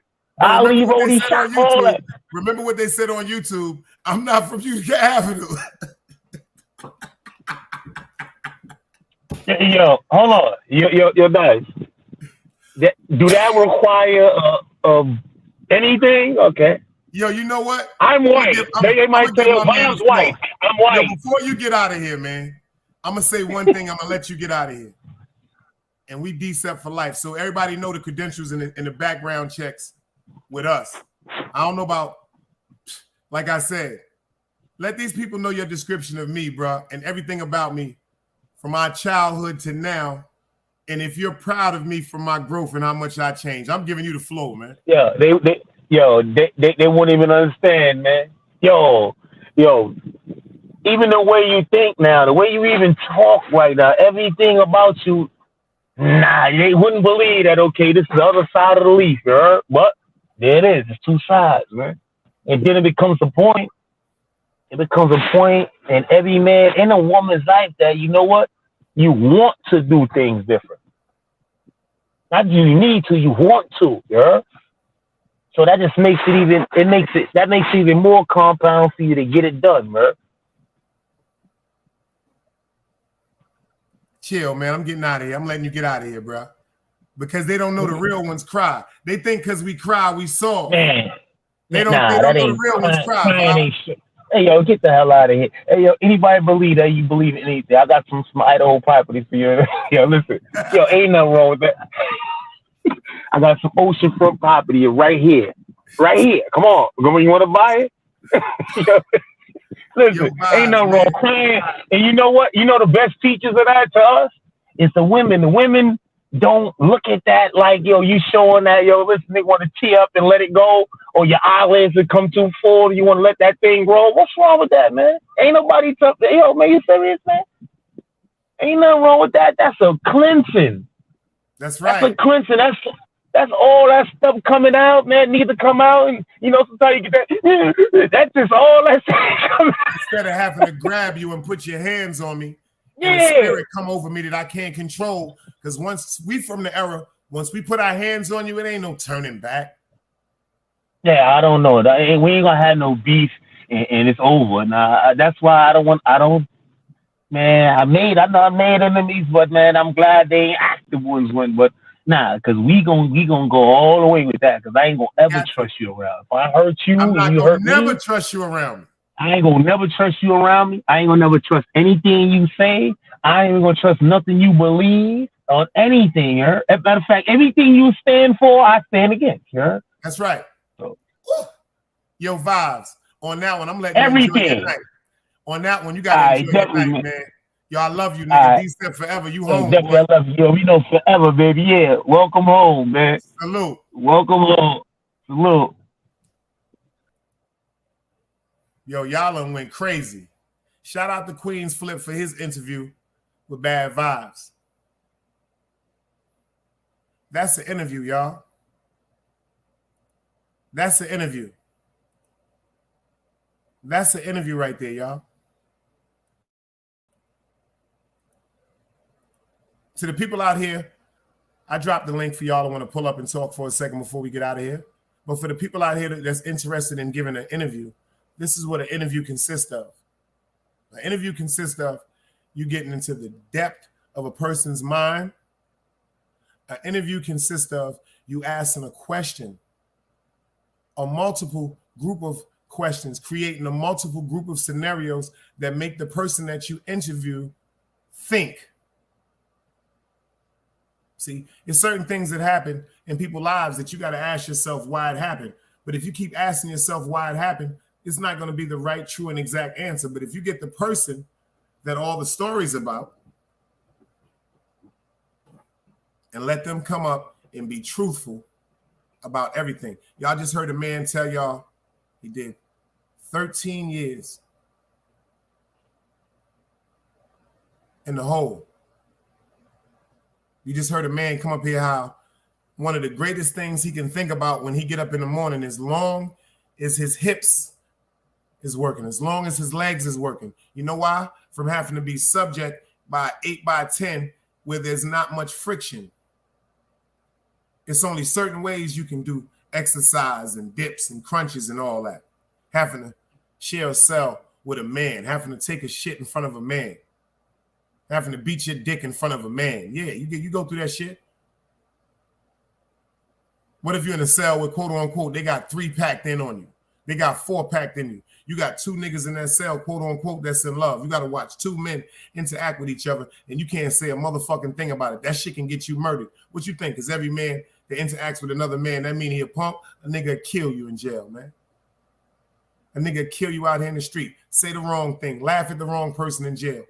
Remember what they said on YouTube? I'm not from Utica Avenue. Yo, hold on. Yo, guys. Do that require anything? Okay. Yo, you know what? I'm white. They might say, I'm white. I'm white. Yo, before you get out of here, man, I'm going to say one thing. I'm going to let you get out of here. And we DCEP for life. So everybody know the credentials in the background checks with us. I don't know about, like I said, let these people know your description of me, bro, and everything about me from my childhood to now. And if you're proud of me for my growth and how much I changed, I'm giving you the flow, man. Yeah, they won't even understand, man. Yo, even the way you think now, the way you even talk right now, everything about you, they wouldn't believe that, okay, this is the other side of the leaf, you heard? But there it is. It's two sides, man. And then it becomes a point. It becomes a point in every man and a woman's life that, you know what? You want to do things different. Not you need to, you want to, yeah. So that just makes it even more compound for you to get it done, man. Chill, man. I'm getting out of here. I'm letting you get out of here, bro. Because they don't know the real ones cry. They think because we cry, we saw. Man. They don't know the real ones cry. Hey, yo, get the hell out of here. Hey, yo, anybody believe that you believe in anything? I got some Idaho property for you. Yo, listen. Yo, ain't nothing wrong with that. I got some oceanfront property right here. Right here. Come on. You want to buy it? Listen, ain't nothing wrong crying. And you know what? You know the best teachers of that to us? It's the women. The women don't look at that like, yo, you showing that, yo, listen, they want to tear up and let it go, or your eyelids have come too full, you want to let that thing grow. What's wrong with that, man? Ain't nobody tough. Yo, man, you serious, man? Ain't nothing wrong with that. That's a cleansing. That's right. That's a cleansing. That's all that stuff coming out, man. Need to come out, and you know sometimes you get that. That's just all that stuff coming out. Instead of having to grab you and put your hands on me, yeah, and the spirit come over me that I can't control. Because once we from the era, once we put our hands on you, it ain't no turning back. Yeah, I don't know. We ain't gonna have no beef, and it's over. Nah, that's why I don't. Man, I know I made enemies, but man, I'm glad they ain't active ones. But nah, because we gonna go all the way with that. Because I ain't gonna ever trust you around. If I hurt you, I'm not and you gonna hurt never me, trust you around me. I ain't gonna never trust you around me. I ain't gonna never trust anything you say. I ain't gonna trust nothing you believe on anything. As a matter of fact, everything you stand for, I stand against. That's right. So, yo, vibes on that one. I'm letting everything. you enjoy your night. On that one, you gotta enjoy your night, man. Yo, I love you, nigga. D-Step forever. You home, boy. I love you. Yo, we know forever, baby. Yeah, welcome home, man. Salute. Welcome home. Salute. Yo, y'all done went crazy. Shout out to Queen's Flip for his interview with Bad Vibes. That's the interview, y'all. That's the interview. That's the interview right there, y'all. To the people out here, I dropped the link for y'all to want to pull up and talk for a second before we get out of here. But for the people out here that's interested in giving an interview, this is what an interview consists of. An interview consists of you getting into the depth of a person's mind. An interview consists of you asking a question, a multiple group of questions, creating a multiple group of scenarios that make the person that you interview think. See, there's certain things that happen in people's lives that you got to ask yourself why it happened. But if you keep asking yourself why it happened, it's not going to be the right, true, and exact answer. But if you get the person that all the story's about and let them come up and be truthful about everything. Y'all just heard a man tell y'all he did 13 years in the hole. You just heard a man come up here how one of the greatest things he can think about when he get up in the morning, as long as his hips is working, as long as his legs is working. You know why? From having to be subject by 8x10 where there's not much friction. It's only certain ways you can do exercise and dips and crunches and all that. Having to share a cell with a man, having to take a shit in front of a man, having to beat your dick in front of a man. Yeah, you go through that shit. What if you're in a cell with quote unquote, they got 3 packed in on you. They got 4 packed in you. You got 2 niggas in that cell, quote unquote, that's in love. You got to watch 2 men interact with each other and you can't say a motherfucking thing about it. That shit can get you murdered. What you think? Because every man that interacts with another man, that mean he a punk? A nigga kill you in jail, man. A nigga kill you out here in the street. Say the wrong thing. Laugh at the wrong person in jail.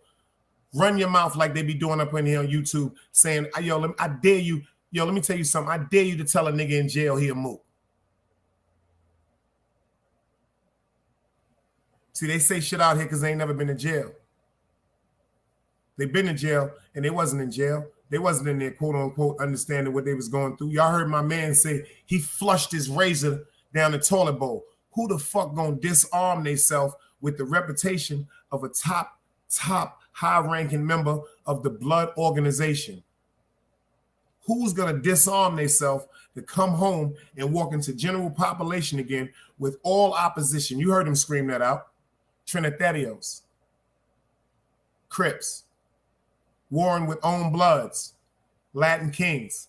Run your mouth like they be doing up in here on YouTube saying, yo, I dare you. Yo, let me tell you something. I dare you to tell a nigga in jail he a mook. See, they say shit out here because they ain't never been in jail. They been in jail and they wasn't in jail. They wasn't in there, quote unquote, understanding what they was going through. Y'all heard my man say he flushed his razor down the toilet bowl. Who the fuck gonna disarm themselves with the reputation of a top high-ranking member of the blood organization? Who's gonna disarm themselves to come home and walk into general population again with all opposition? You heard him scream that out. Trinitarios, Crips, warring with own bloods, Latin kings.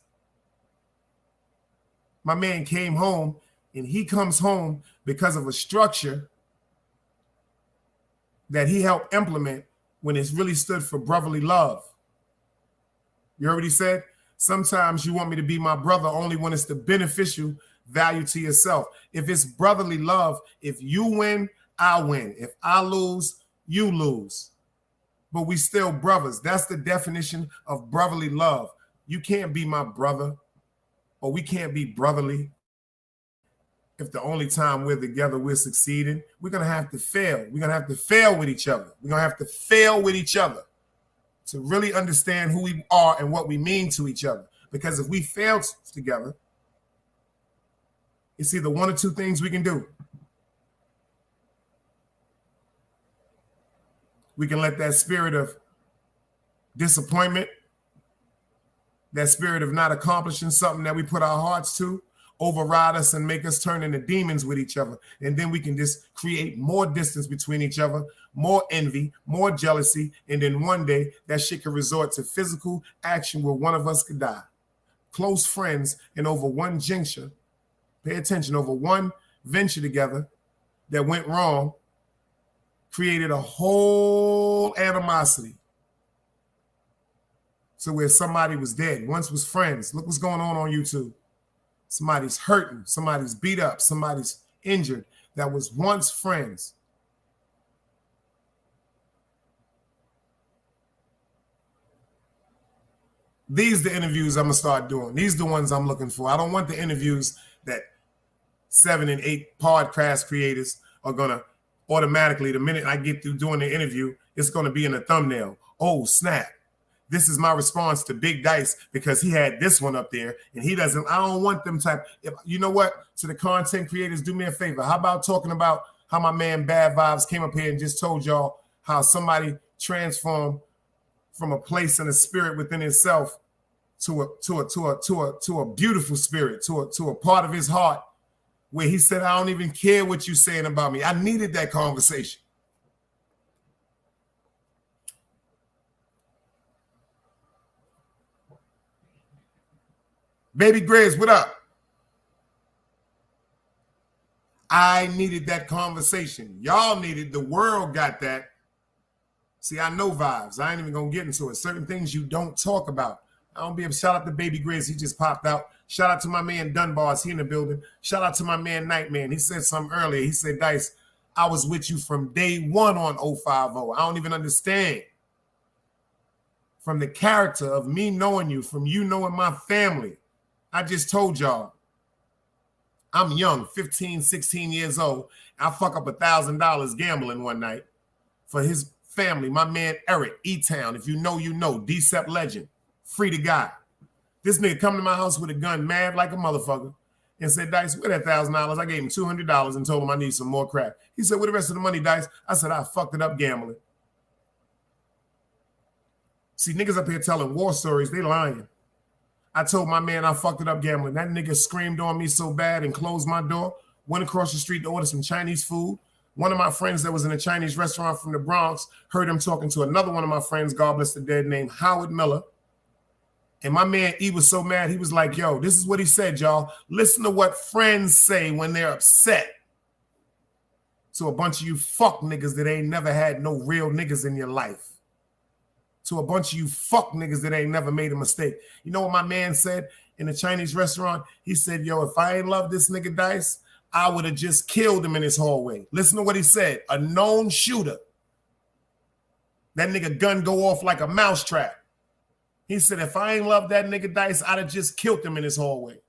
My man came home, and he comes home because of a structure that he helped implement when it's really stood for brotherly love. You heard what he said? Sometimes you want me to be my brother only when it's the beneficial value to yourself. If it's brotherly love, if you win, I win. If I lose, you lose. But we still brothers. That's the definition of brotherly love. You can't be my brother, or we can't be brotherly if the only time we're together we're succeeding. We're going to have to fail. We're going to have to fail with each other. We're going to have to fail with each other to really understand who we are and what we mean to each other. Because if we fail together, it's either one or two things we can do. We can let that spirit of disappointment, that spirit of not accomplishing something that we put our hearts to, override us and make us turn into demons with each other. And then we can just create more distance between each other, more envy, more jealousy. And then one day that shit could resort to physical action where one of us could die. Close friends, and over one juncture, pay attention, over one venture together that went wrong, created a whole animosity. So where somebody was dead, once was friends. Look what's going on YouTube. Somebody's hurting, somebody's beat up, somebody's injured that was once friends. These are the interviews I'm going to start doing. These are the ones I'm looking for. I don't want the interviews that 7 and 8 podcast creators are going to automatically, the minute I get through doing the interview, it's going to be in the thumbnail. Oh, snap. This is my response to Big Dice because he had this one up there and he doesn't. I don't want them type. You know what? To the content creators, do me a favor. How about talking about how my man Bad Vibes came up here and just told y'all how somebody transformed from a place and a spirit within himself to a beautiful spirit, to a part of his heart where he said, I don't even care what you're saying about me. I needed that conversation. Baby Grizz, what up? I needed that conversation. Y'all needed, the world got that. See, I know vibes. I ain't even gonna get into it. Certain things you don't talk about. I don't be able to shout out to Baby Grizz. He just popped out. Shout out to my man Dunbar. He in the building. Shout out to my man Nightman. He said something earlier. He said, Dice, I was with you from day one on 050. I don't even understand. From the character of me knowing you, from you knowing my family. I just told y'all, I'm young, 15, 16 years old. I fuck up $1,000 gambling one night for his family. My man Eric, E-Town, if you know, you know, D-Sep legend, free the guy. This nigga come to my house with a gun, mad like a motherfucker, and said, Dice, where that $1,000? I gave him $200 and told him I need some more crack. He said, where the rest of the money, Dice? I said, I fucked it up gambling. See, niggas up here telling war stories, they lying. I told my man I fucked it up gambling. That nigga screamed on me so bad and closed my door, went across the street to order some Chinese food. One of my friends that was in a Chinese restaurant from the Bronx heard him talking to another one of my friends, God bless the dead, named Howard Miller. And my man E was so mad, he was like, yo, this is what he said, y'all. Listen to what friends say when they're upset. To a bunch of you fuck niggas that ain't never had no real niggas in your life. To a bunch of you fuck niggas that ain't never made a mistake. You know what my man said in the Chinese restaurant? He said, yo, if I ain't love this nigga Dice, I would have just killed him in his hallway. Listen to what he said. A known shooter. That nigga gun go off like a mousetrap. He said, if I ain't love that nigga Dice, I'd have just killed him in his hallway.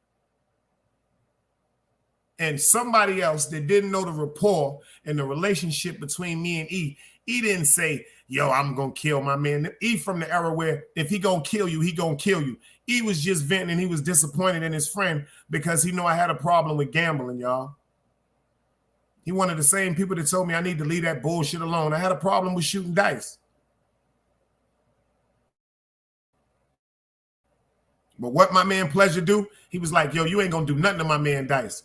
And somebody else that didn't know the rapport and the relationship between me and E didn't say, yo, I'm going to kill my man. E from the era where if he going to kill you, he going to kill you. E was just venting and he was disappointed in his friend because he knew I had a problem with gambling, y'all. He one of the same people that told me I need to leave that bullshit alone. I had a problem with shooting dice. But what my man Pleasure do, he was like, yo, you ain't going to do nothing to my man Dice.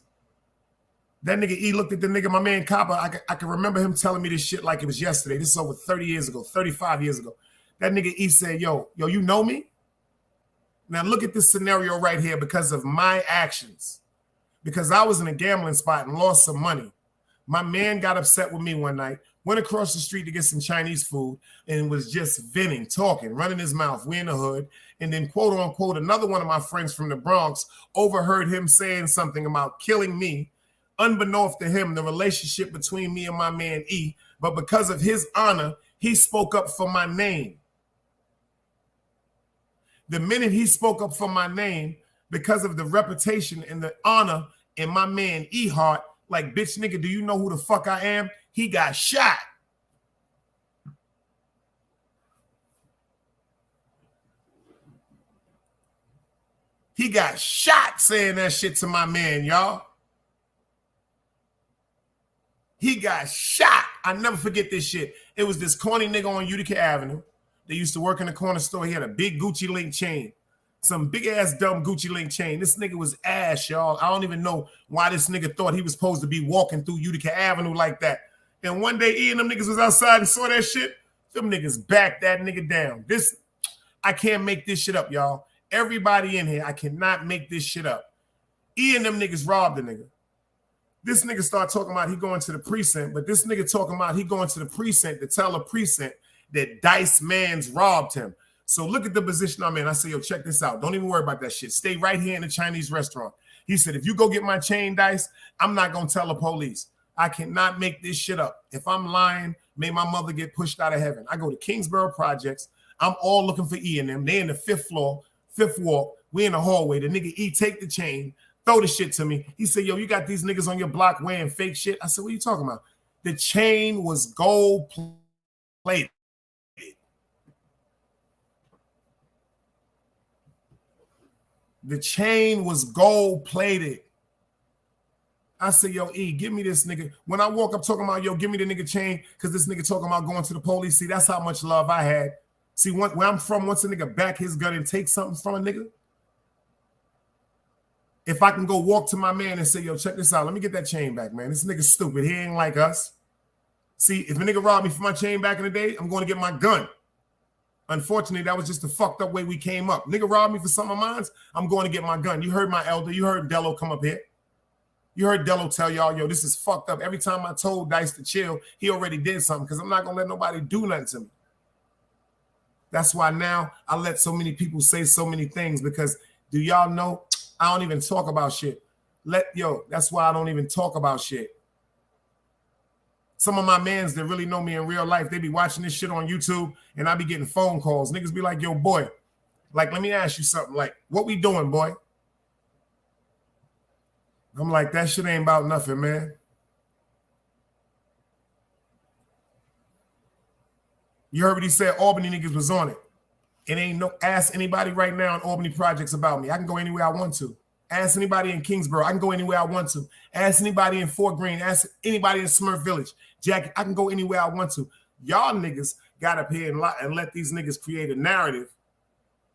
That nigga E looked at the nigga, my man Copper. I can remember him telling me this shit like it was yesterday. This is over 30 years ago, 35 years ago. That nigga E said, yo, you know me? Now look at this scenario right here because of my actions. Because I was in a gambling spot and lost some money. My man got upset with me one night, went across the street to get some Chinese food and was just venting, talking, running his mouth. We in the hood. And then, quote unquote, another one of my friends from the Bronx overheard him saying something about killing me unbeknownst to him, the relationship between me and my man E, but because of his honor, he spoke up for my name. The minute he spoke up for my name, because of the reputation and the honor in my man E heart, like, bitch nigga, do you know who the fuck I am? He got shot. He got shot saying that shit to my man, y'all. He got shot. I never forget this shit. It was this corny nigga on Utica Avenue. They used to work in the corner store. He had a big Gucci link chain. Some big ass dumb Gucci link chain. This nigga was ass, y'all. I don't even know why this nigga thought he was supposed to be walking through Utica Avenue like that. And one day, E and them niggas was outside and saw that shit. Them niggas backed that nigga down. I can't make this shit up, y'all. Everybody in here, I cannot make this shit up. E and them niggas robbed the nigga. This nigga start talking about he going to the precinct, but this nigga talking about he going to the precinct to tell a precinct that Dice Mans robbed him. So look at the position I'm in. I say, yo, check this out. Don't even worry about that shit. Stay right here in the Chinese restaurant. He said, if you go get my chain, Dice, I'm not going to tell the police. I cannot make this shit up. If I'm lying, may my mother get pushed out of heaven. I go to Kingsborough Projects. I'm all looking for E and them. They in the fifth floor, fifth walk. We in the hallway. The nigga E take the chain, throw the shit to me. He said, yo, you got these niggas on your block wearing fake shit? I said, what are you talking about? The chain was gold plated. The chain was gold plated. I said, yo, E, give me this nigga. When I walk up talking about, yo, give me the nigga chain, because this nigga talking about going to the police. See, that's how much love I had. See, where I'm from, once a nigga back his gun and take something from a nigga, if I can go walk to my man and say, yo, check this out. Let me get that chain back, man. This nigga's stupid. He ain't like us. See, if a nigga robbed me for my chain back in the day, I'm going to get my gun. Unfortunately, that was just the fucked up way we came up. Nigga robbed me for some of mine, I'm going to get my gun. You heard my elder. You heard Dello come up here. You heard Dello tell y'all, yo, this is fucked up. Every time I told Dice to chill, he already did something because I'm not going to let nobody do nothing to me. That's why now I let so many people say so many things, because do y'all know I don't even talk about shit. That's why I don't even talk about shit. Some of my mans that really know me in real life, they be watching this shit on YouTube and I be getting phone calls. Niggas be like, yo, boy, like, let me ask you something. Like, what we doing, boy? I'm like, that shit ain't about nothing, man. You heard what he said? Albany niggas was on it. It ain't no, ask anybody right now in Albany Projects about me. I can go anywhere I want to. Ask anybody in Kingsborough. I can go anywhere I want to. Ask anybody in Fort Greene. Ask anybody in Smurf Village. Jack, I can go anywhere I want to. Y'all niggas got up here and let these niggas create a narrative.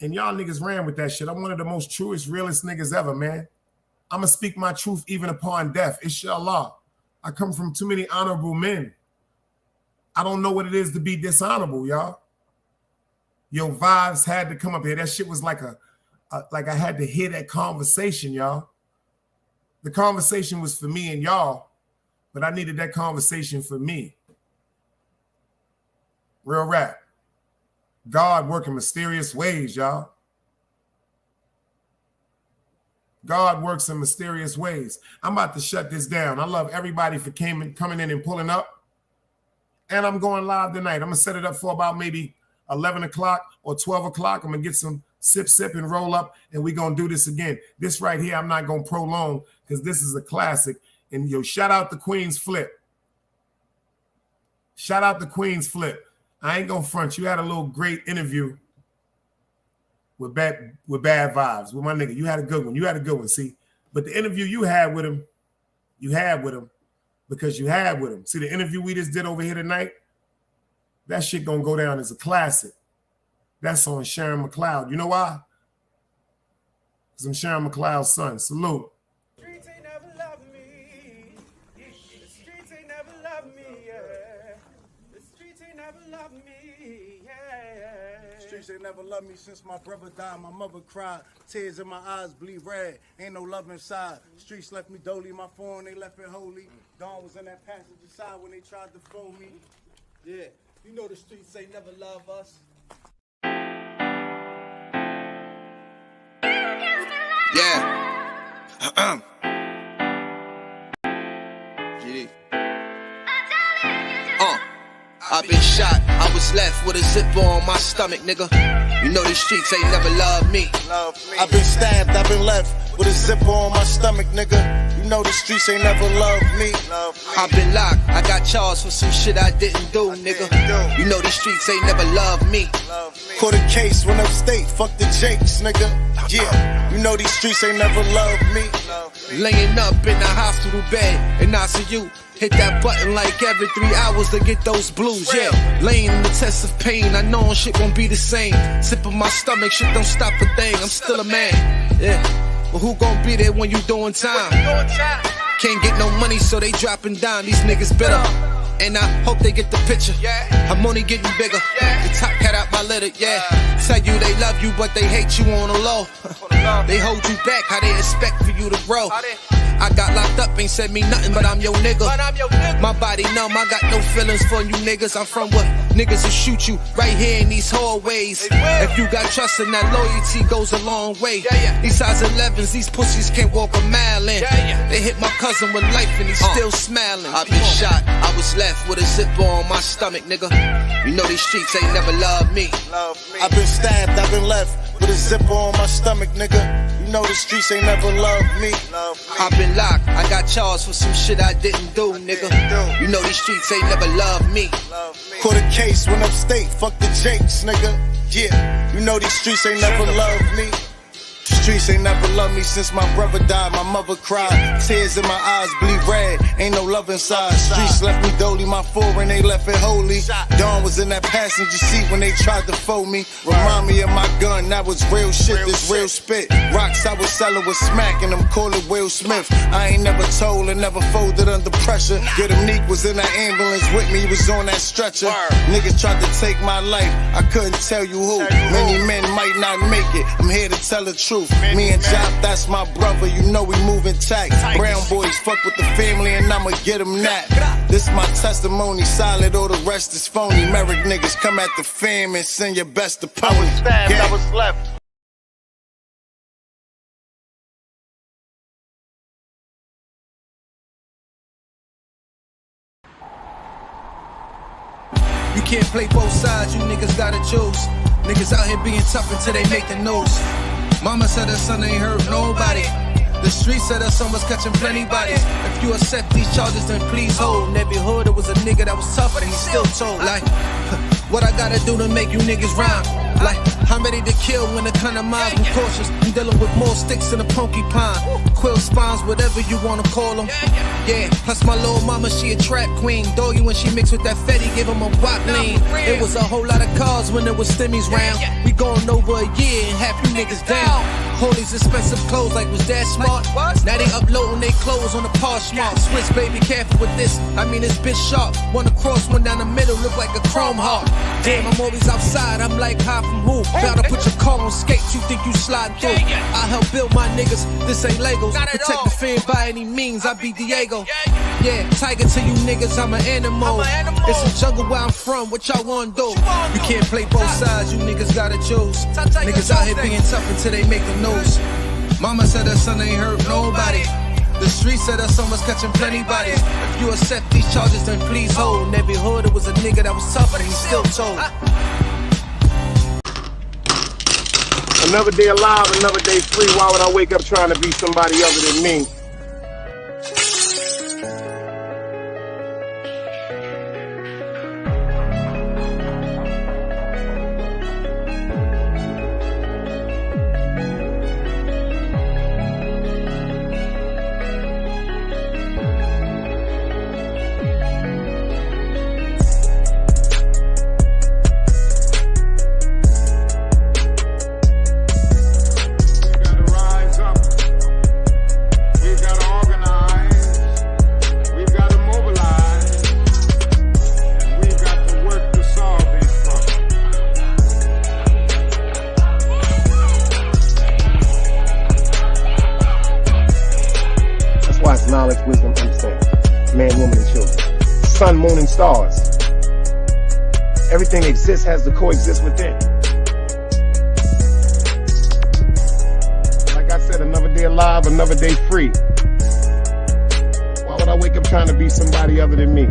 And y'all niggas ran with that shit. I'm one of the most truest, realest niggas ever, man. I'm going to speak my truth even upon death. Inshallah. I come from too many honorable men. I don't know what it is to be dishonorable, y'all. Yo, Vibes had to come up here. That shit was like like I had to hear that conversation, y'all. The conversation was for me and y'all, but I needed that conversation for me. Real rap. God working mysterious ways, y'all. God works in mysterious ways. I'm about to shut this down. I love everybody for coming in and pulling up. And I'm going live tonight. I'm going to set it up for about maybe 11 o'clock or 12 o'clock. I'm going to get some sip, and roll up, and we're going to do this again. This right here, I'm not going to prolong because this is a classic. And yo, shout out the Queen's Flip. Shout out the Queen's Flip. I ain't going to front. You had a little great interview with bad vibes with my nigga. You had a good one. You had a good one, see? But the interview you had with him because you had with him. See, the interview we just did over here tonight, that shit gonna go down as a classic. That's on Sharon McLeod. You know why? Because I'm Sharon McLeod's son. Salute. The streets ain't never loved me. The streets ain't never loved me, yeah. The streets ain't never loved me, yeah. Streets ain't never loved me since my brother died. My mother cried. Tears in my eyes bleed red. Ain't no love inside. Streets left me dolly. My phone, they left it holy. Dawn was in that passenger side when they tried to phone me. Yeah, you know the streets ain't never love us. Yeah. I've been shot, I was left with a zipper on my stomach, nigga. You know these streets ain't never loved me. I've been stabbed, I've been left with a zipper on my stomach, nigga. You know the streets ain't never loved me. I've been locked, I got charged for some shit I didn't do, nigga. You know these streets ain't never loved me. Caught a case, went upstate, fuck the Jakes, nigga. Yeah, you know these streets ain't never loved me. Laying up in the hospital bed in ICU. Hit that button like every 3 hours to get those blues, yeah. Laying in the test of pain, I know shit won't be the same. Sipping my stomach, shit don't stop a thing, I'm still a man, yeah. But who gon' be there when you doing time? Can't get no money, so they dropping down, these niggas bitter. And I hope they get the picture. I'm only getting bigger. The top cat out my litter, yeah. Tell you they love you, but they hate you on the low. They hold you back, how they expect for you to grow. I got locked up, ain't said me nothing, but I'm your nigga. My body numb, I got no feelings for you niggas. I'm from what niggas will shoot you right here in these hallways. If you got trust in that loyalty goes a long way. These size 11s, these pussies can't walk a mile in. They hit my cousin with life and he's still smiling. I've been shot, I was left with a zipper on my stomach, nigga. You know these streets ain't never loved me. I've been stabbed, I've been left with a zipper on my stomach, nigga. You know the streets ain't never loved me. I've been locked, I got charged for some shit I didn't do, nigga. You know these streets ain't never loved me. Caught a case, went upstate, fuck the Jakes, nigga. Yeah, you know these streets ain't never loved me. The streets ain't never loved me since my brother died. My mother cried, tears in my eyes bleed red. Ain't no love inside. Streets left me dolly, my foreign they left it holy. Dawn was in that passenger seat when they tried to fold me. Remind me of my gun, that was real shit, this real spit. Rocks I was selling was smacking them, call it Will Smith. I ain't never told and never folded under pressure. Get him Neek was in that ambulance with me, he was on that stretcher. Niggas tried to take my life, I couldn't tell you who. Many men might not make it, I'm here to tell the truth. Me and Jop, that's my brother, you know we moving tight. Brown boys fuck with the family and I'ma get them that. This my testimony, solid, all the rest is phony. Merrick niggas come at the fam and send your best opponent. I was stabbed, I was left. You can't play both sides, you niggas gotta choose. Niggas out here being tough until they make the news. Mama said her son ain't hurt nobody. The streets said her son was catching plenty bodies. If you accept these charges, then please hold. In every hood, there was a nigga that was tougher, and he still told. Like, what I gotta do to make you niggas rhyme? Like, I'm ready to kill when it come to mine. I'm cautious, I'm dealing with more sticks than a porcupine. Quill spines, whatever you wanna call them. Yeah, plus my little mama, she a trap queen. Doggy when she mixed with that Fetty, give him a wop lean. It was a whole lot of cars when there was stimmies round. We going over a year and half you niggas down. All these expensive clothes like was that smart? Now they uploading they clothes on the Poshmark. Switch baby, careful with this, I mean this bitch sharp. One across, one down the middle, look like a chrome heart. Damn, I'm always outside, I'm like high from who? Bout to put your car on skates, you think you slide through. I help build my niggas, this ain't Legos. Protect the fan by any means, I be Diego. Yeah, tiger to you niggas, I'm an animal. It's a jungle where I'm from, what y'all wanna do? You can't play both sides, you niggas gotta choose. Niggas out here being tough until they make the news. Mama said her son ain't hurt nobody. The streets said her son was catching plenty bodies. If you accept these charges, then please hold. In every hood, there was a nigga that was tougher, and he still told. Another day alive, another day free. Why would I wake up trying to be somebody other than me? Knowledge, wisdom, understanding. Man, woman, and children. Sun, moon, and stars. Everything exists has to coexist within. Like I said, another day alive, another day free. Why would I wake up trying to be somebody other than me?